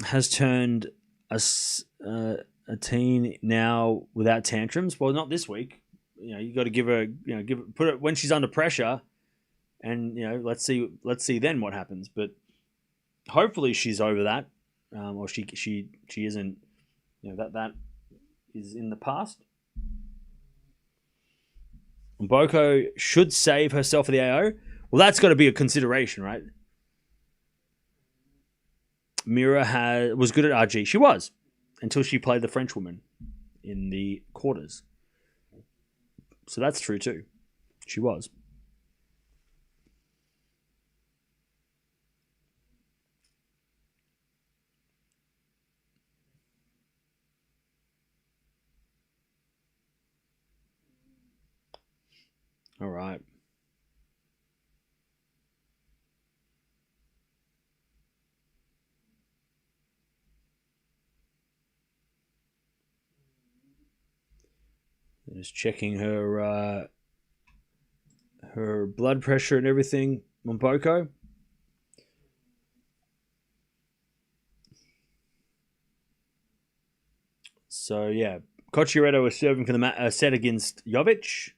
a teen now without tantrums. Well, not this week. You got to give her, put it when she's under pressure, and let's see then what happens. But hopefully she's over that, or she isn't. That is in the past. Mboko should save herself for the AO. Well, that's got to be a consideration, right? Mirra was good at RG. She was until she played the French woman in the quarters. So that's true too. She was. All right. Just checking her blood pressure and everything on Mboko. So yeah, Cocciaretto was serving for the set against Jovic.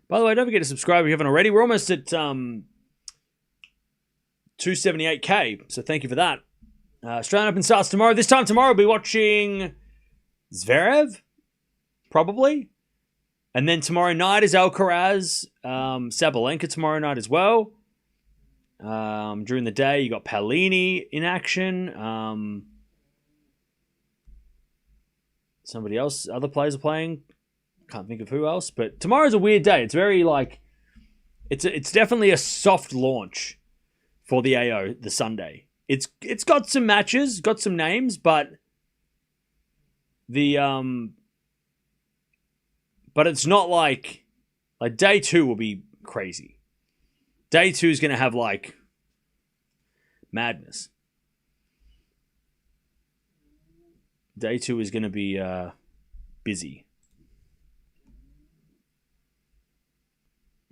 By the way, don't forget to subscribe if you haven't already. We're almost at 278k, so thank you for that. Australian Open starts tomorrow. This time tomorrow, we'll be watching Zverev, probably. And then tomorrow night is Alcaraz, Sabalenka tomorrow night as well. During the day, you got Paolini in action. Somebody else, other players are playing. Can't think of who else, but tomorrow's a weird day. It's very it's definitely a soft launch for the AO the Sunday. It's got some matches, got some names, but but it's not like day 2 will be crazy. Day 2 is going to have madness. Day 2 is going to be busy.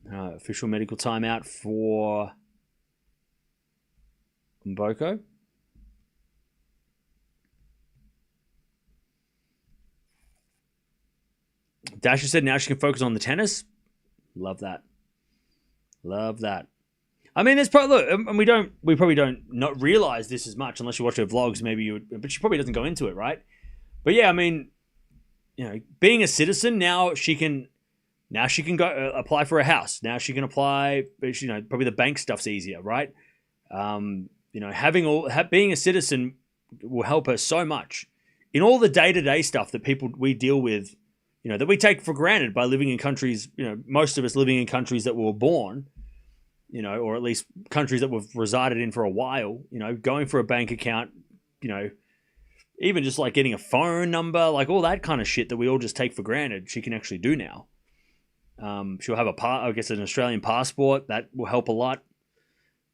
Official medical timeout for Mboko. Dasher said now she can focus on the tennis. Love that. Love that. I mean, there's probably and we probably don't not realize this as much unless you watch her vlogs. But she probably doesn't go into it, right? But yeah, I mean, being a citizen, now she can go apply for a house. Now she can apply, probably the bank stuff's easier, right? Being a citizen will help her so much in all the day-to-day stuff that we deal with, that we take for granted by living in countries, most of us living in countries that we were born, or at least countries that we've resided in for a while, going for a bank account, even just like getting a phone number, like all that kind of shit that we all just take for granted, she can actually do now. She'll have an Australian passport. That will help a lot.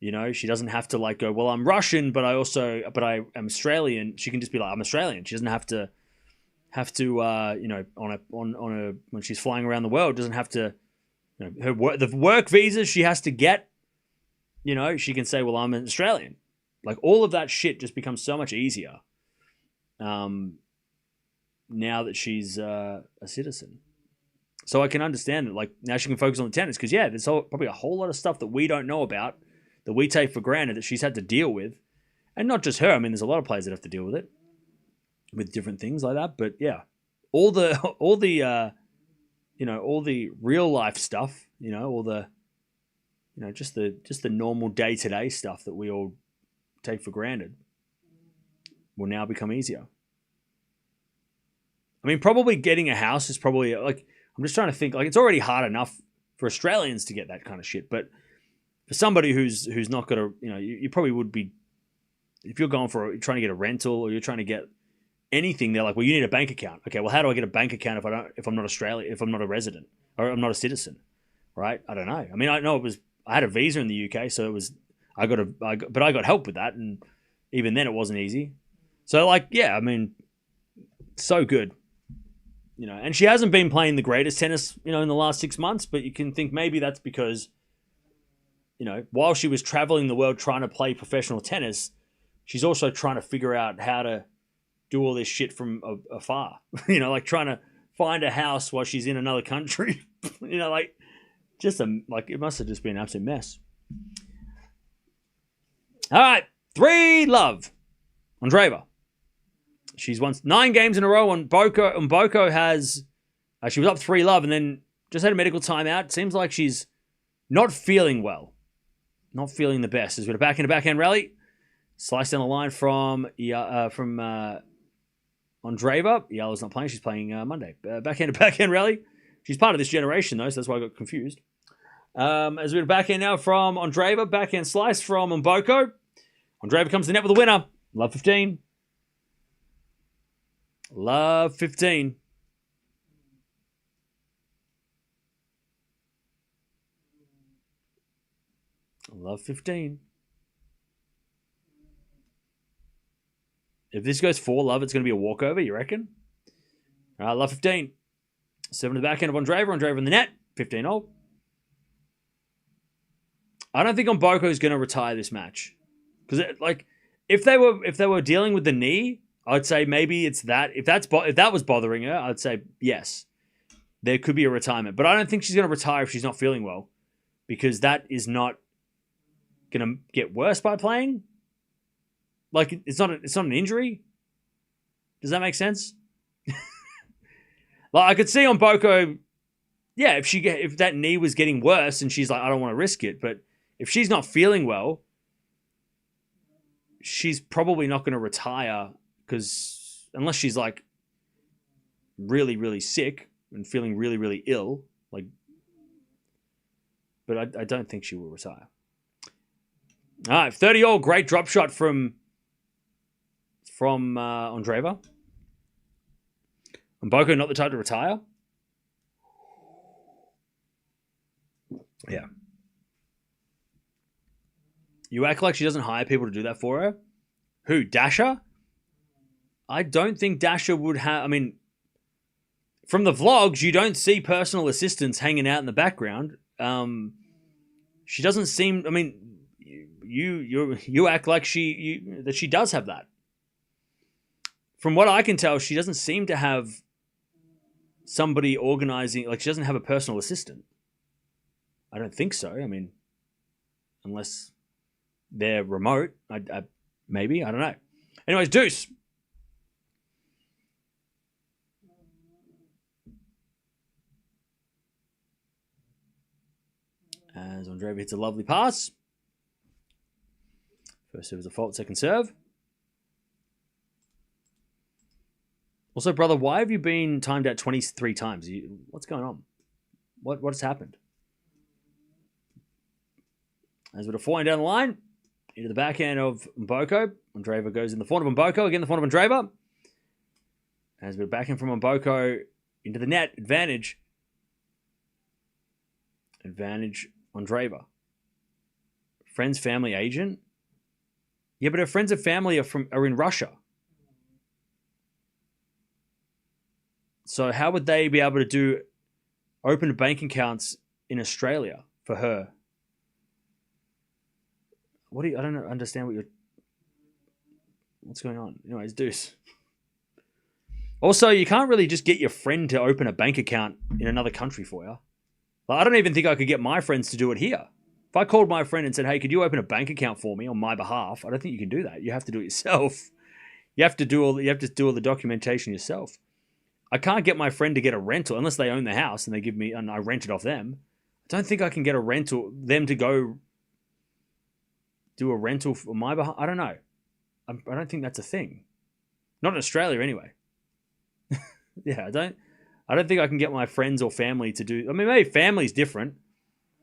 She doesn't have to like go, well, I'm Russian, but I am Australian. She can just be like, I'm Australian. She doesn't have to when she's flying around the world, doesn't have to, the work visas she has to get, she can say, well, I'm an Australian. Like all of that shit just becomes so much easier. Now that she's a citizen. So I can understand that, like, now she can focus on the tennis because, there's probably a whole lot of stuff that we don't know about, that we take for granted, that she's had to deal with. And not just her. I mean, there's a lot of players that have to deal with it, with different things like that. But, all the real life stuff, all the, just the normal day-to-day stuff that we all take for granted will now become easier. I mean, probably getting a house is probably, like, I'm just trying to think, like, it's already hard enough for Australians to get that kind of shit, but for somebody who's not got you probably would be, if you're trying to get a rental or you're trying to get anything, they're like, well, you need a bank account. Okay, well, how do I get a bank account if I'm not Australian, if I'm not a resident or I'm not a citizen, right? I don't know. I mean, I know I had a visa in the UK, so I got help with that, and even then it wasn't easy. So, like, I mean, so good. And she hasn't been playing the greatest tennis, in the last 6 months, but you can think maybe that's because, while she was traveling the world trying to play professional tennis, she's also trying to figure out how to do all this shit from afar, like trying to find a house while she's in another country, like it must have just been an absolute mess. All right. 3-love. Andreeva. She's won 9 games in a row on Mboko. Mboko has, she was up 3-love and then just had a medical timeout. Seems like she's not feeling well. Not feeling the best. As we're back in a backhand rally. Slice down the line from Andreeva. Eala's not playing. She's playing Monday. Backhand rally. She's part of this generation though, so that's why I got confused. As we're backhand now from Andreeva. Backhand slice from Mboko. Andreeva comes to the net with a winner. Love 15. Love 15. Love 15. If this goes 4-love, it's going to be a walkover, you reckon? All right, love 15. 7 to the backhand of Andreeva. Andreeva in the net. 15-all. I don't think Mboko is going to retire this match. Because, if they were dealing with the knee, I'd say maybe it's that. If that was bothering her, I'd say yes. There could be a retirement. But I don't think she's going to retire if she's not feeling well. Because that is not going to get worse by playing. Like, it's not an injury. Does that make sense? Like, I could see on Mboko, if that knee was getting worse and she's like, I don't want to risk it. But if she's not feeling well, she's probably not going to retire. Because unless she's like really, really sick and feeling really, really ill, but I don't think she will retire. All right, 30-all, great drop shot from Andreeva. Mboko not the type to retire. Yeah. You act like she doesn't hire people to do that for her. Who, Dasha? I don't think Dasha would have... I mean, from the vlogs, you don't see personal assistants hanging out in the background. She doesn't seem... I mean, you act like that she does have that. From what I can tell, she doesn't seem to have somebody organizing... Like, she doesn't have a personal assistant. I don't think so. I mean, unless they're remote. Maybe. I don't know. Anyways, deuce. As Andreeva hits a lovely pass. First serve is a fault, second serve. Also, brother, why have you been timed out 23 times? What's going on? What has happened? As with a forehand down the line, into the backhand of Mboko. Andreeva goes in the front of Mboko. Again, the front of Andreeva. As with a backhand from Mboko into the net. Advantage. Advantage Andreeva. Friends, family, agent. Yeah, but her friends and family are in Russia. So how would they be able to open bank accounts in Australia for her? I don't understand what's going on. Anyways, deuce. Also, you can't really just get your friend to open a bank account in another country for you. Like, I don't even think I could get my friends to do it here. If I called my friend and said, hey, could you open a bank account for me on my behalf? I don't think you can do that. You have to do it yourself. You have to do all the documentation yourself. I can't get my friend to get a rental unless they own the house and they give me, and I rent it off them. I don't think I can get a rental, them to go do a rental on my behalf. I don't know. I don't think that's a thing. Not in Australia anyway. Yeah, I don't think I can get my friends or family to do. I mean, maybe family's different.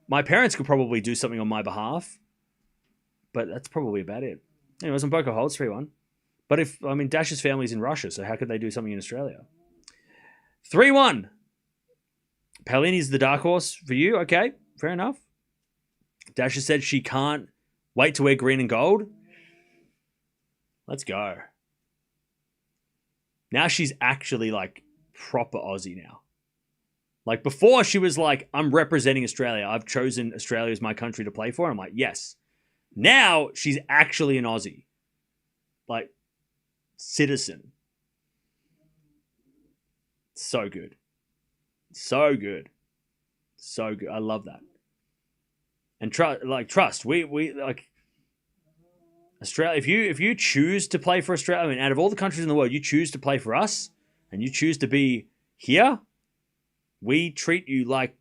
My parents could probably do something on my behalf, but that's probably about it. Anyways, Mboko holds 3-1. But Dash's family's in Russia, so how could they do something in Australia? 3-1. Paolini's the dark horse for you. Okay, fair enough. Dash has said she can't wait to wear green and gold. Let's go. Now she's actually like proper Aussie now. Like before she was like, I'm representing Australia. I've chosen Australia as my country to play for. I'm like, yes. Now she's actually an Aussie. Like citizen. So good. So good. So good. I love that. And trust. We like Australia. If you choose to play for Australia, I mean, out of all the countries in the world, you choose to play for us and you choose to be here, we treat you like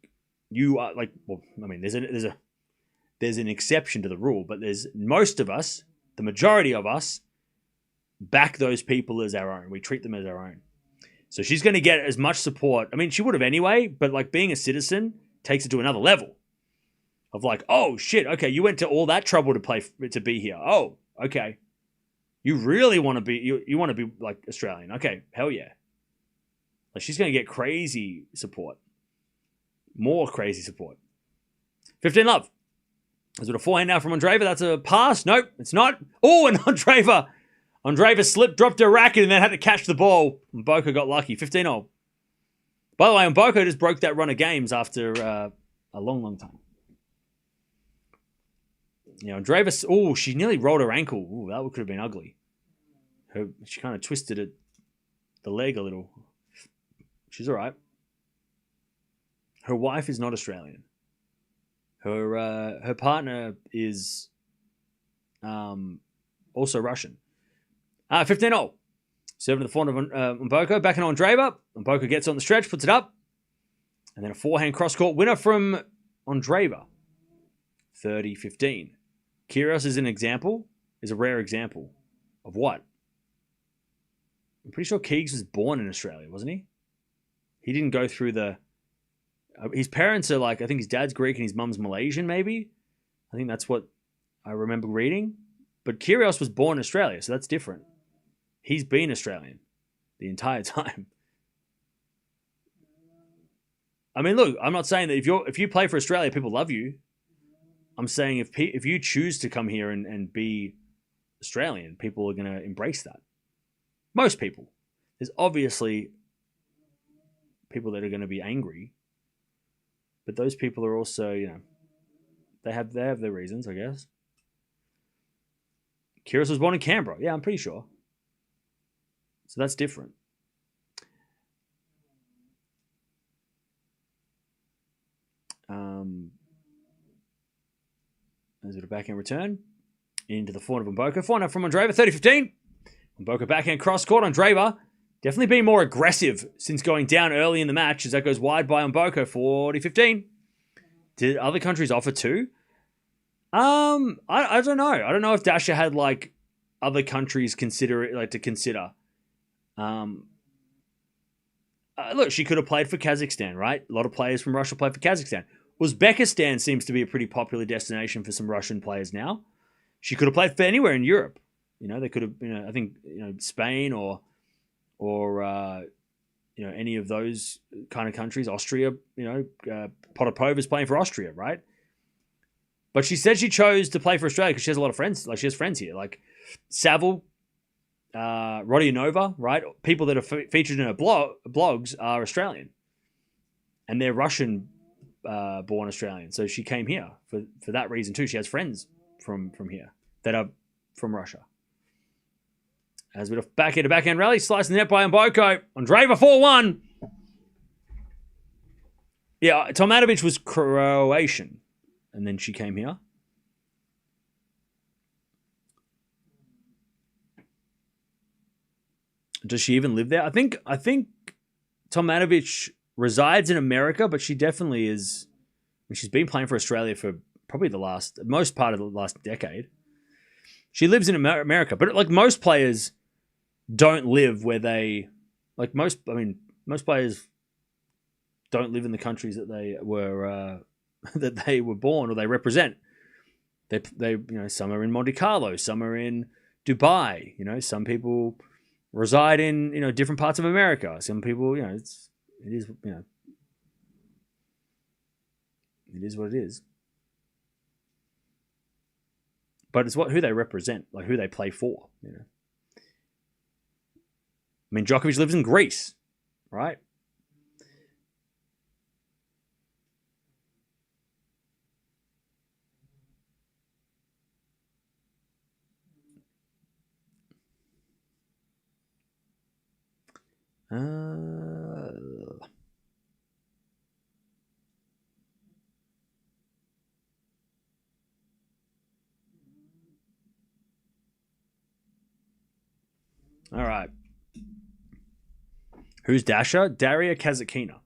you are like, well, I mean, there's an exception to the rule, but there's most of us, the majority of us, back those people as our own. We treat them as our own. So she's going to get as much support. I mean, she would have anyway, but like being a citizen takes it to another level of like, oh shit, okay, you went to all that trouble to be here. Oh, okay. You really want to be, you want to be like Australian. Okay, hell yeah. Like she's going to get crazy support. More crazy support. 15 love. Is it a forehand now from Andreeva? That's a pass. Nope, it's not. Oh, and Andreeva slipped, dropped her racket, and then had to catch the ball. Mboko got lucky. 15-0. By the way, Mboko just broke that run of games after a long, long time. You know, Andreeva, she nearly rolled her ankle. Ooh, that could have been ugly. She kind of twisted the leg a little. She's all right. Her wife is not Australian. Her partner is also Russian. 15-0. Serving to the front of Mboko. Back in Andreeva. Mboko gets on the stretch, puts it up. And then a forehand cross-court winner from Andreeva. 30-15. Kyrgios is a rare example of what? I'm pretty sure Keegs was born in Australia, wasn't he? He didn't go through his parents are like, I think his dad's Greek and his mum's Malaysian, maybe. I think that's what I remember reading. But Kyrgios was born in Australia, so that's different. He's been Australian the entire time. I mean, look, I'm not saying that if you play for Australia, people love you. I'm saying if you choose to come here and be Australian, people are going to embrace that. Most people. There's obviously people that are going to be angry, but those people are also, you know, they have their reasons, I guess. Kyrgios was born in Canberra. Yeah, I'm pretty sure. So that's different. There's a backhand return into the forehand of Mboko. Forehand from Andreeva, 30-15. Mboko backhand cross court. Andreeva definitely being more aggressive since going down early in the match as that goes wide by Mboko, 40-15. Did other countries offer two? I don't know. I don't know if Dasha had like other countries to consider. Look, she could have played for Kazakhstan, right? A lot of players from Russia play for Kazakhstan. Uzbekistan seems to be a pretty popular destination for some Russian players now. She could have played for anywhere in Europe. They could have, I think, Spain or any of those kind of countries. Austria, Potapova's playing for Austria, right? But she said she chose to play for Australia because she has a lot of friends. Like, she has friends here. Like, Saville, Rodionova, right? People that are featured in her blogs are Australian. And they're Russian born Australian. So she came here for that reason too. She has friends from here that are from Russia. As a bit of backhand rally, slicing the net by Mboko. Andreeva 4-1. Yeah, Tomatovic was Croatian. And then she came here. Does she even live there? I think Tomatovic resides in America, but she definitely is. She's been playing for Australia for probably most part of the last decade. She lives in America, but like most players don't live where they most players don't live in the countries that they were born or they represent. They some are in Monte Carlo, some are in Dubai. Some people reside in different parts of America. Some people, it is what it is. But it's who they represent, like who they play for. I mean, Djokovic lives in Greece, right? All right. Who's Dasha? Daria Kazatkina.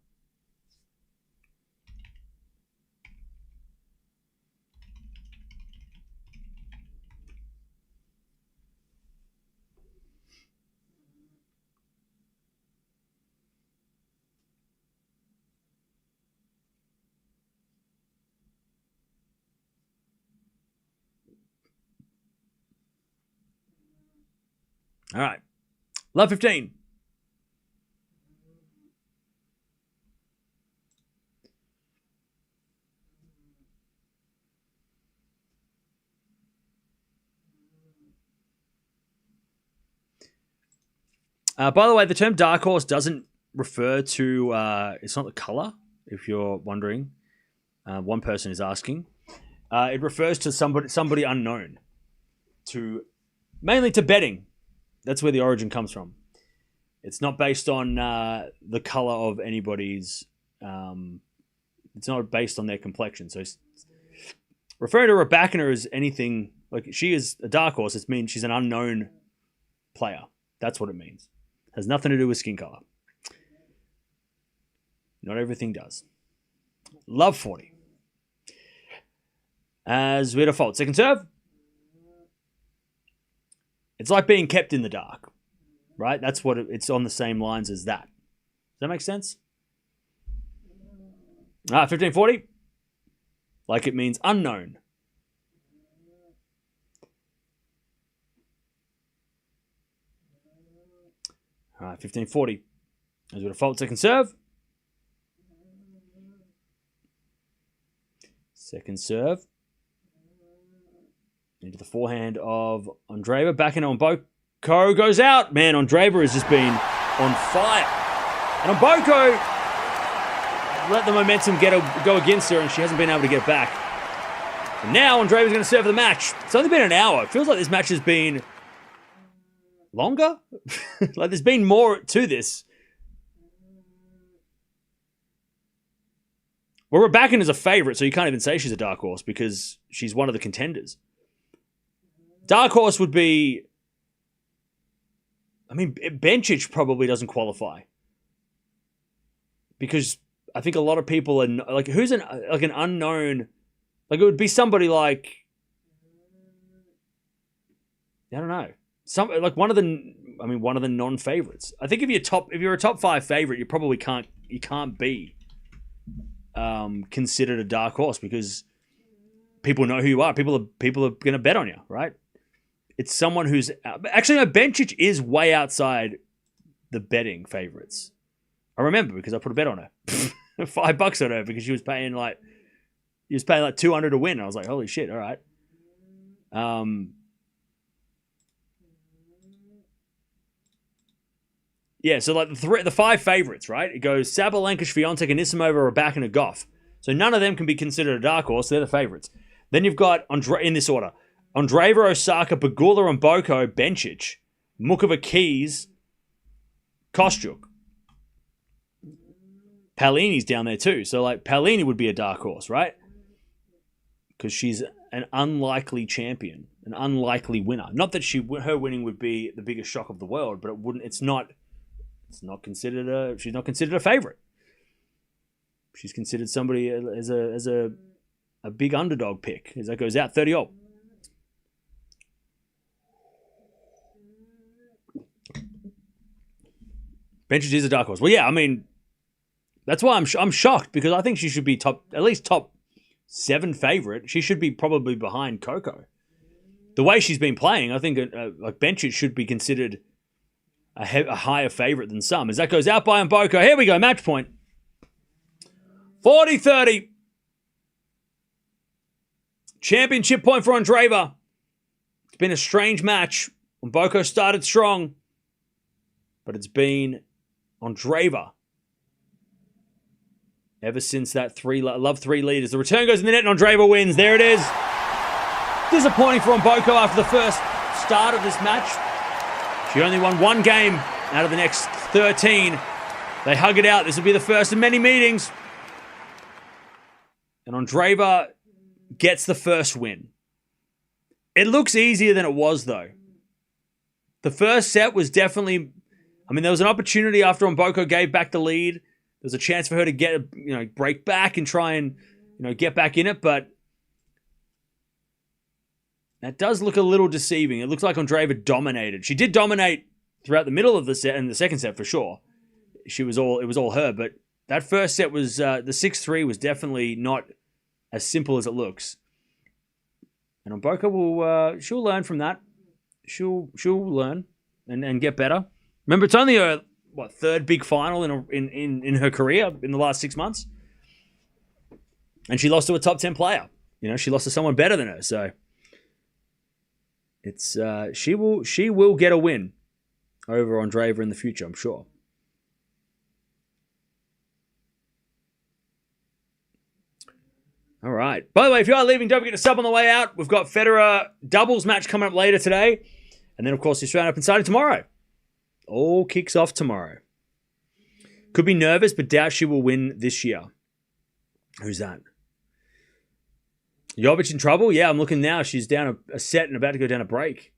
All right. Love 15. By the way, the term dark horse doesn't refer to, it's not the color, if you're wondering. One person is asking. It refers to somebody unknown, mainly to betting. That's where the origin comes from. It's not based on the color of anybody's. It's not based on their complexion. So referring to Raducanu as anything like she is a dark horse, it means she's an unknown player. That's what it means. Has nothing to do with skin color. Not everything does. Love 40. As we default, second serve. It's like being kept in the dark, right? That's what it's on the same lines as that. Does that make sense? 1540. Like it means unknown. All right, 1540. As we default, second serve. Second serve. Into the forehand of Andreeva. Back in on Mboko. Goes out. Man, Andreeva has just been on fire. And Mboko let the momentum go against her, and she hasn't been able to get back. And now Andreeva's going to serve the match. It's only been an hour. It feels like this match has been longer. Like there's been more to this. Well, Raducanu is a favourite, so you can't even say she's a dark horse because she's one of the contenders. Dark horse would be... I mean, Bencic probably doesn't qualify. Because I think a lot of people are like, who's an unknown, like it would be somebody like, I don't know, one of the non-favorites. I think if you're a top 5 favorite, you probably can't be considered a dark horse because people know who you are. People are going to bet on you, right? It's someone who's actually, no, Bencic is way outside the betting favorites. I remember because I put a bet on her, $5 on her because she was paying like 200 to win. I was like, holy shit! All right. Yeah, so like the 5 favorites, right? It goes Sabalenka, Swiatek, Anisimova, Raducanu, and Gauff. So none of them can be considered a dark horse. They're the favorites. Then you've got, in this order, Andreeva, Osaka, Pegula, Mboko, Bencic, Mukova, Keys, Kostyuk. Palini's down there too. So like Palini would be a dark horse, right? Because she's an unlikely champion, an unlikely winner. Not that her winning would be the biggest shock of the world, but she's not considered a favorite. She's considered somebody as a big underdog pick. As that goes out 30-0. Bencic is a dark horse. Well, yeah, I mean, that's why I'm shocked because I think she should be at least top 7 favorite. She should be probably behind Coco. The way she's been playing, I think like Bencic should be considered a higher favorite than some. As that goes out by Mboko. Here we go, match point. 40-30. Championship point for Andreeva. It's been a strange match. Mboko started strong, but it's been Andreeva ever since that 3 leaders. The return goes in the net and Andreeva wins. There it is. Disappointing for Mboko after the first start of this match. She only won 1 game out of the next 13. They hug it out. This will be the first of many meetings. And Andreeva gets the first win. It looks easier than it was, though. The first set was definitely... I mean, there was an opportunity after Mboko gave back the lead. There was a chance for her to break back and try and, get back in it, but that does look a little deceiving. It looks like Andreeva dominated. She did dominate throughout the middle of the set and the second set for sure. It was all her, but that first set was the 6-3 was definitely not as simple as it looks. And Mboko she'll learn from that. She'll learn and get better. Remember, it's only her third big final in her career in the last 6 months, and she lost to a top 10 player. She lost to someone better than her. So it's she will get a win over Andreeva in the future, I'm sure. All right. By the way, if you are leaving, don't forget to sub on the way out. We've got Federer doubles match coming up later today, and then of course the Australian Open starting tomorrow. All kicks off tomorrow. Could be nervous, but doubt she will win this year. Who's that? Jovic in trouble? Yeah, I'm looking now. She's down a set and about to go down a break.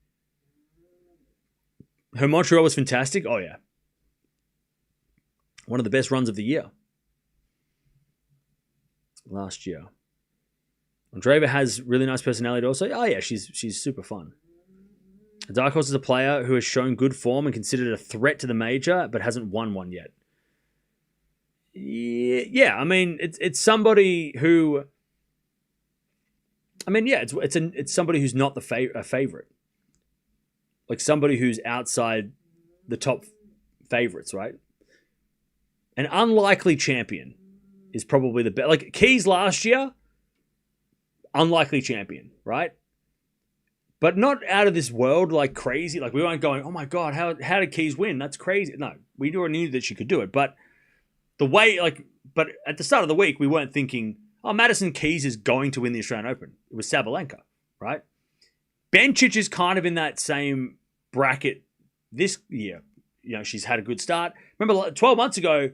Her Montreal was fantastic. Oh, yeah. One of the best runs of the year. Last year. Andreeva has really nice personality also. Oh, yeah, she's super fun. Dark Horse is a player who has shown good form and considered a threat to the major, but hasn't won one yet. Yeah, I mean, it's somebody who... I mean, yeah, it's somebody who's not a favorite. Like somebody who's outside the top favorites, right? An unlikely champion is probably the best. Like Keys last year, unlikely champion, right? But not out of this world, like crazy. Like we weren't going, oh my God, how did Keys win? That's crazy. No, we already knew that she could do it. But the way, but at the start of the week, we weren't thinking, oh, Madison Keys is going to win the Australian Open. It was Sabalenka, right? Bencic is kind of in that same bracket this year. She's had a good start. Remember, 12 months ago,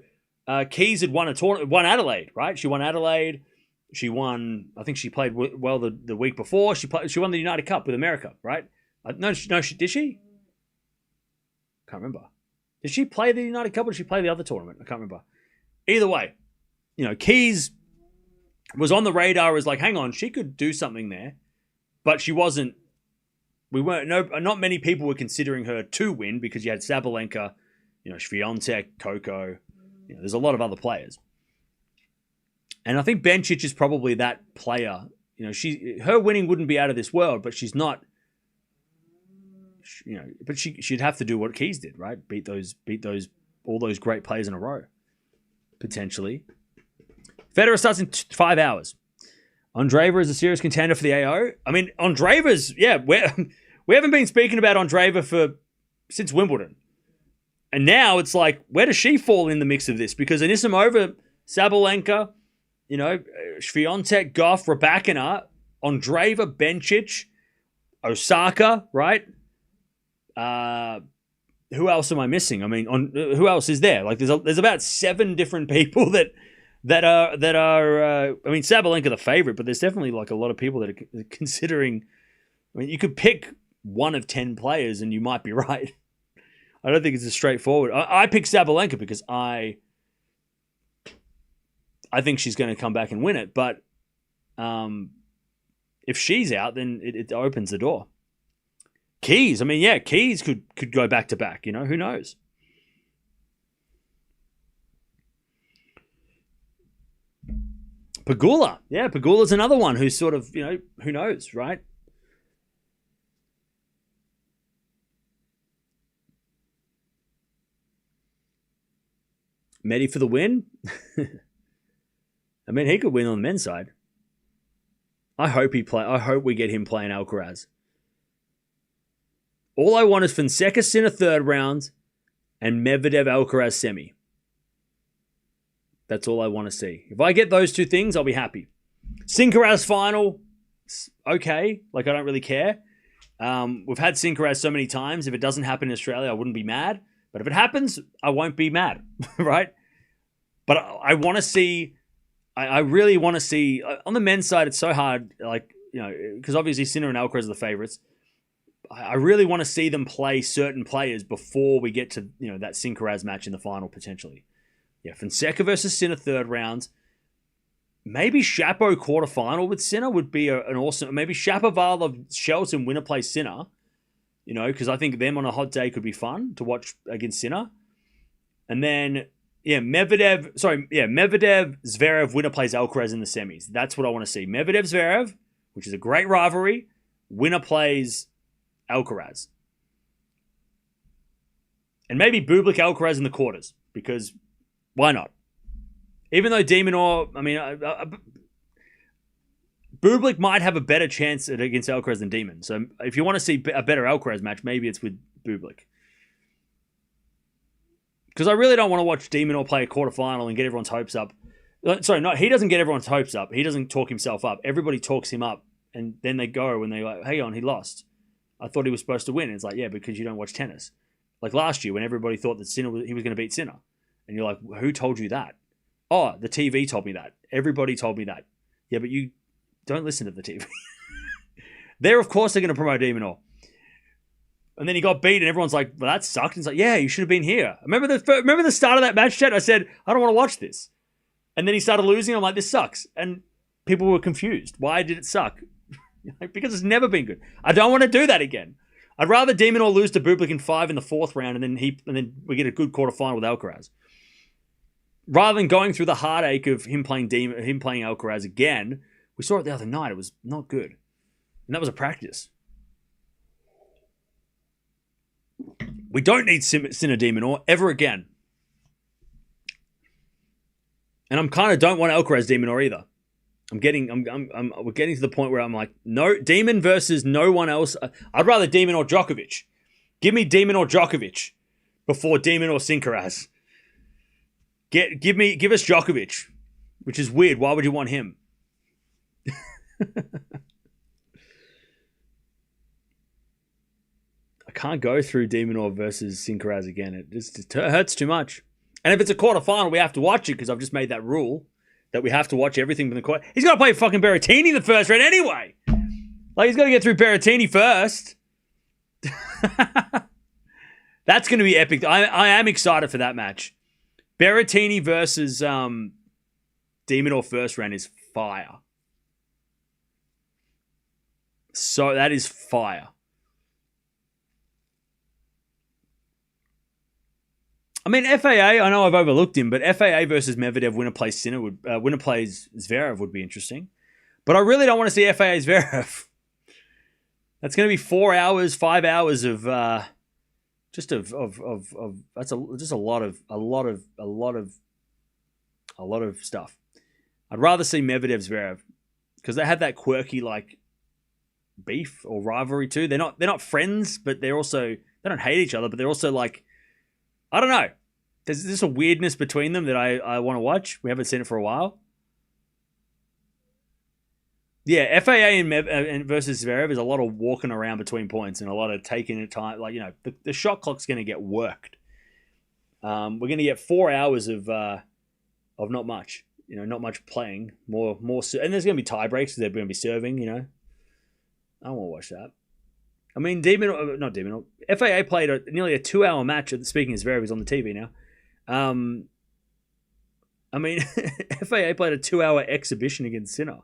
Keys had won a tournament, won Adelaide, right? She won Adelaide. She won. I think she played well the week before. She won the United Cup with America, right? No, did she? Can't remember. Did she play the United Cup or did she play the other tournament? I can't remember. Either way, Keys was on the radar as like, hang on, she could do something there, but she wasn't. Not many people were considering her to win because you had Sabalenka, Swiatek, Coco. There's a lot of other players. And I think Bencic is probably that player. Her winning wouldn't be out of this world, but she's not. But she'd have to do what Keys did, right? Beat all those great players in a row, potentially. Federer starts in 5 hours. Andreeva is a serious contender for the AO. I mean, Andreeva's we haven't been speaking about Andreeva since Wimbledon, and now it's like, where does she fall in the mix of this? Because Anisimova, Sabalenka, Swiatek, Gauff, Raducanu, Andreeva, Bencic, Osaka, right? Who else am I missing? I mean, who else is there? Like, there's about 7 different people that are. I mean, Sabalenka the favorite, but there's definitely like a lot of people that are considering. I mean, you could pick one of 10 players, and you might be right. I don't think it's as straightforward. I picked Sabalenka because I think she's going to come back and win it. But if she's out, then it opens the door. Keys, I mean, yeah, Keys could go back to back. Who knows? Pegula, yeah, Pegula's another one who's sort of, who knows, right? Medi for the win. I mean, he could win on the men's side. I hope we get him playing Alcaraz. All I want is Fonseca Sinner third round and Medvedev Alcaraz semi. That's all I want to see. If I get those 2 things, I'll be happy. Sinkeraz final, okay. Like, I don't really care. We've had Sinkeraz so many times. If it doesn't happen in Australia, I wouldn't be mad. But if it happens, I won't be mad, right? But I want to see. I really want to see on the men's side. It's so hard, like because obviously Sinner and Alcaraz are the favorites. I really want to see them play certain players before we get to that Sinkeraz match in the final potentially. Yeah, Fonseca versus Sinner third round. Maybe Shapo quarterfinal with Sinner would be an awesome. Maybe Shapovalov, Shelton, winner play Sinner. Because I think them on a hot day could be fun to watch against Sinner. And then Medvedev, Zverev, winner plays Alcaraz in the semis. That's what I want to see. Medvedev, Zverev, which is a great rivalry. Winner plays Alcaraz. And maybe Bublik, Alcaraz in the quarters, because why not? Even though De Minaur, I mean, Bublik might have a better chance against Alcaraz than Demon. So if you want to see a better Alcaraz match, maybe it's with Bublik. Because I really don't want to watch De Minaur play a quarterfinal and get everyone's hopes up. Sorry, no, he doesn't get everyone's hopes up. He doesn't talk himself up. Everybody talks him up, and then they go and they're like, hang on, he lost. I thought he was supposed to win. And it's like, yeah, because you don't watch tennis. Like last year when everybody thought that he was going to beat Sinner. And you're like, who told you that? Oh, the TV told me that. Everybody told me that. Yeah, but you don't listen to the TV. Of course, they're going to promote De Minaur. And then he got beat, and everyone's like, well, that sucked. And it's like, yeah, you should have been here. Remember the start of that match chat? I said, I don't want to watch this. And then he started losing. I'm like, this sucks. And people were confused. Why did it suck? Because it's never been good. I don't want to do that again. I'd rather De Minaur lose to Bublik in 5 in the 4th round, and then we get a good quarterfinal with Alcaraz. Rather than going through the heartache of him playing Alcaraz again. We saw it the other night. It was not good. And that was a practice. We don't need Sinner De Minaur ever again. And I'm kind of don't want Alcaraz De Minaur either. We're getting to the point where I'm like, no, Demon versus no one else. I'd rather Demon or Djokovic. Give me Demon or Djokovic before Demon or Sinkeraz. Give us Djokovic, which is weird. Why would you want him? I can't go through De Minaur versus Sinkeraz again. It just hurts too much. And if it's a quarterfinal, we have to watch it because I've just made that rule that we have to watch everything from the quarter. He's got to play fucking Berrettini the first round anyway. Like, he's got to get through Berrettini first. That's going to be epic. I am excited for that match. Berrettini versus De Minaur first round is fire. So that is fire. I mean, FAA, I know I've overlooked him, but FAA versus Medvedev, winner plays Zverev would be interesting. But I really don't want to see FAA Zverev. That's going to be 4 hours, 5 hours of just a lot of stuff. I'd rather see Medvedev Zverev because they have that quirky like beef or rivalry too. They're not friends, but they don't hate each other, but they're also like, I don't know. There's just a weirdness between them that I want to watch. We haven't seen it for a while. Yeah, FAA and versus Zverev is a lot of walking around between points and a lot of taking it time. Like, the shot clock's going to get worked. We're going to get 4 hours of not much. Not much playing. More, and there's going to be tie breaks because they're going to be serving. I don't want to watch that. I mean, FAA played nearly a 2 hour match. Speaking of Zverev, he's on the TV now. I mean, FAA played a 2 hour exhibition against Sinner.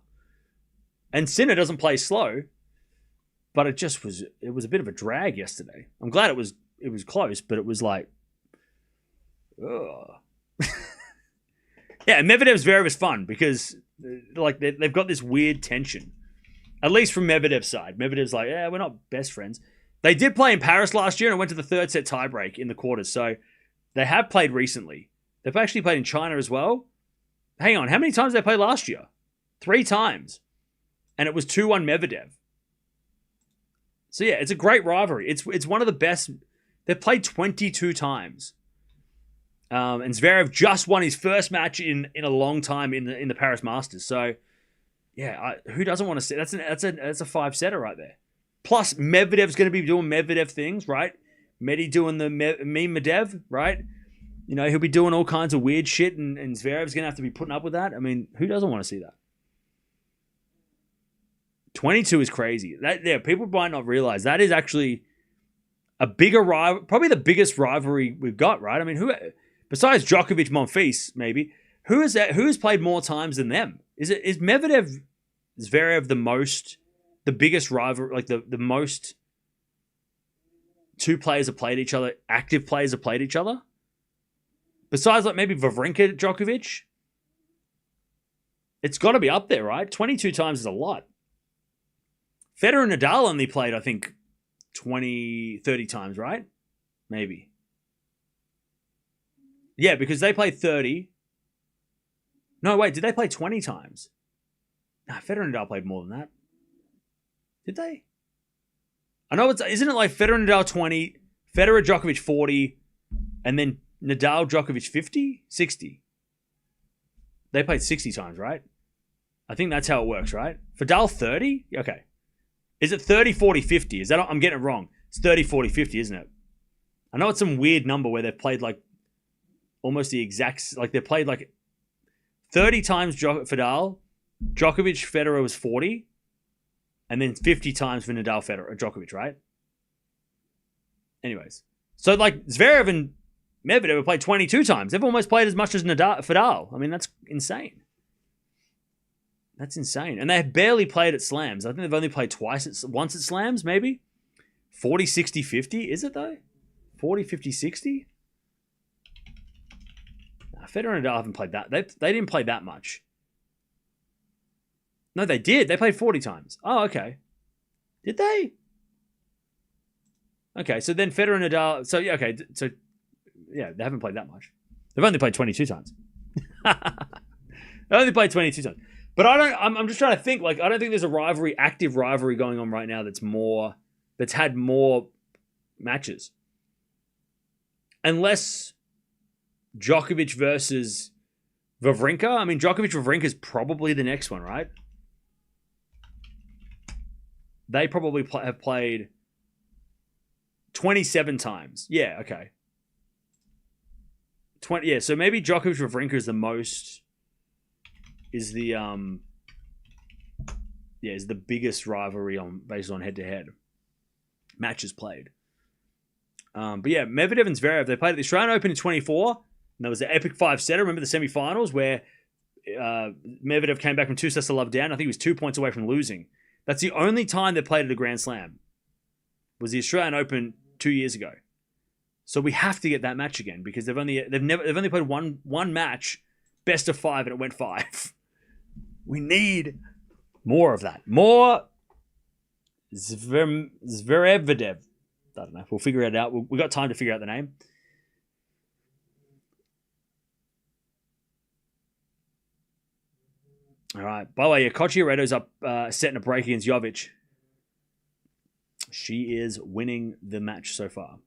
And Sinner doesn't play slow, but it was a bit of a drag yesterday. I'm glad it was close, but it was like, ugh. Yeah, Medvedev Zverev is fun because like they've got this weird tension. At least from Medvedev's side. Medvedev's like, yeah, we're not best friends. They did play in Paris last year and it went to the third set tiebreak in the quarters. So they have played recently. They've actually played in China as well. Hang on, how many times did they play last year? 3 times. And it was 2-1 Medvedev. So yeah, it's a great rivalry. It's one of the best. They've played 22 times. And Zverev just won his first match in a long time in the Paris Masters. So yeah, who doesn't want to see? That's a 5-setter right there. Plus Medvedev's going to be doing Medvedev things, right? Medi doing the Medvedev, right? He'll be doing all kinds of weird shit, and Zverev's going to have to be putting up with that. I mean, who doesn't want to see that? 22 is crazy. People might not realize that is actually a bigger rival, probably the biggest rivalry we've got, right? I mean, who besides Djokovic, Monfils, maybe who has played more times than them? Is Medvedev Zverev the biggest rival, like the most two players have played each other, active players have played each other? Besides like maybe Wawrinka, Djokovic, it's got to be up there, right? 22 times is a lot. Federer and Nadal only played, I think, 20, 30 times, right? Maybe. Yeah, because they played 30. No, wait, did they play 20 times? Nah, Federer and Nadal played more than that. Did they? I know isn't it like Federer and Nadal 20, Federer, Djokovic 40, and then Nadal, Djokovic 50? 60. They played 60 times, right? I think that's how it works, right? Nadal 30? Okay. Is it 30, 40, 50? Is that I'm getting it wrong? It's 30, 40, 50, isn't it? I know it's some weird number where they've played like almost the exact, like they played like 30 times Nadal, Djokovic, Federer was 40, and then 50 times for Nadal, Federer, or Djokovic, right? Anyways, so like Zverev and Medvedev have played 22 times. They've almost played as much as Nadal. I mean, that's insane. That's insane. And they have barely played at slams. I think they've only played once at slams, maybe. 40, 60, 50. Is it though? 40, 50, 60? Nah, Federer and Nadal haven't played that. They didn't play that much. No, they did. They played 40 times. Oh, okay. Did they? Okay, so then Federer and Nadal. So, yeah, okay. So, yeah, they haven't played that much. They've only played 22 times. They only played 22 times. But I'm just trying to think, like, I don't think there's a active rivalry going on right now that's had more matches. Unless Djokovic versus Wawrinka. I mean, Djokovic-Wawrinka is probably the next one, right? They probably have played 27 times. Yeah, okay. 20. Yeah, so maybe Djokovic-Wawrinka is the most... is the biggest rivalry based on head-to-head matches played. But yeah, Medvedev and Zverev, they played at the Australian Open in 24, and there was an epic 5-setter. Remember the semi-finals where Medvedev came back from 2 sets to love down. I think he was 2 points away from losing. That's the only time they played at a Grand Slam. Was the Australian Open 2 years ago. So we have to get that match again because they've only played one match, best of 5, and it went 5. We need more of that. More Zverev. I don't know. We'll figure it out. We've got time to figure out the name. All right. By the way, Cocciaretto's up setting a break against Jovic. She is winning the match so far.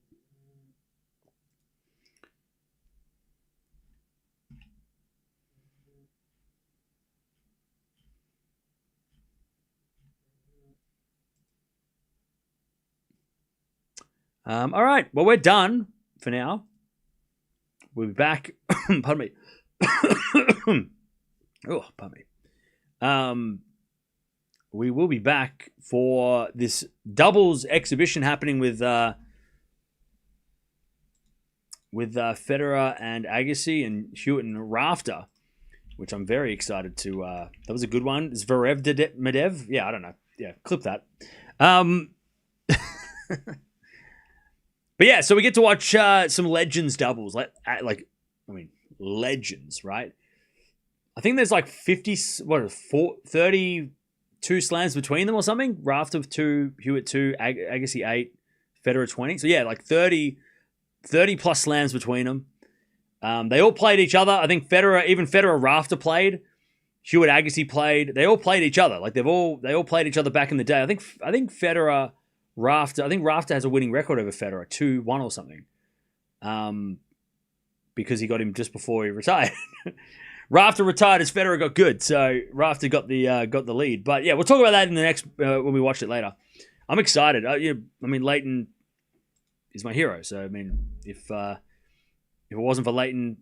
All right. Well, we're done for now. We'll be back. Pardon me. Oh, pardon me. We will be back for this doubles exhibition happening with Federer and Agassi and Hewitt and Rafter, which I'm very excited to. That was a good one. Zverev Medev. Yeah, I don't know. Yeah, clip that. But yeah, so we get to watch some legends doubles, legends, right? I think there's like 32 slams between them or something. Rafter 2, Hewitt 2, Agassi 8, Federer 20. So yeah, like 30 plus slams between them. They all played each other. I think Federer Rafter played. Hewitt Agassi played. They all played each other. Like they all played each other back in the day. I think Federer Rafter. I think Rafter has a winning record over Federer, 2-1 or something. Because he got him just before he retired. Rafter retired as Federer got good, so Rafter got the lead. But yeah, we'll talk about that in the next when we watch it later. I'm excited. Leighton is my hero. So I mean, if it wasn't for Leighton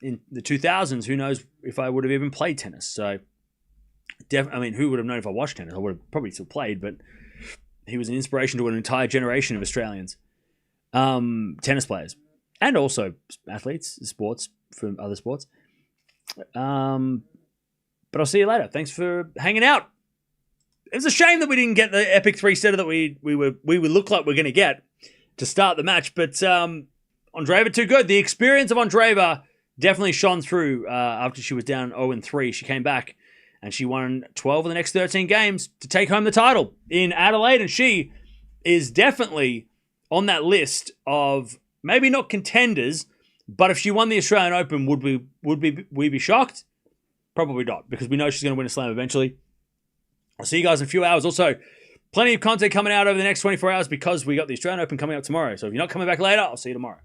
in the 2000s, who knows if I would have even played tennis? So, who would have known if I watched tennis? I would have probably still played, but he was an inspiration to an entire generation of Australians, tennis players, and also athletes, sports from other sports. But I'll see you later. Thanks for hanging out. It was a shame that we didn't get the epic 3-setter that we would look like we're going to get to start the match. But Andreeva too good. The experience of Andreeva definitely shone through after she was down 0-3. She came back and she won 12 of the next 13 games to take home the title in Adelaide. And she is definitely on that list of maybe not contenders, but if she won the Australian Open, would we be shocked? Probably not, because we know she's going to win a slam eventually. I'll see you guys in a few hours. Also, plenty of content coming out over the next 24 hours because we got the Australian Open coming up tomorrow. So if you're not coming back later, I'll see you tomorrow.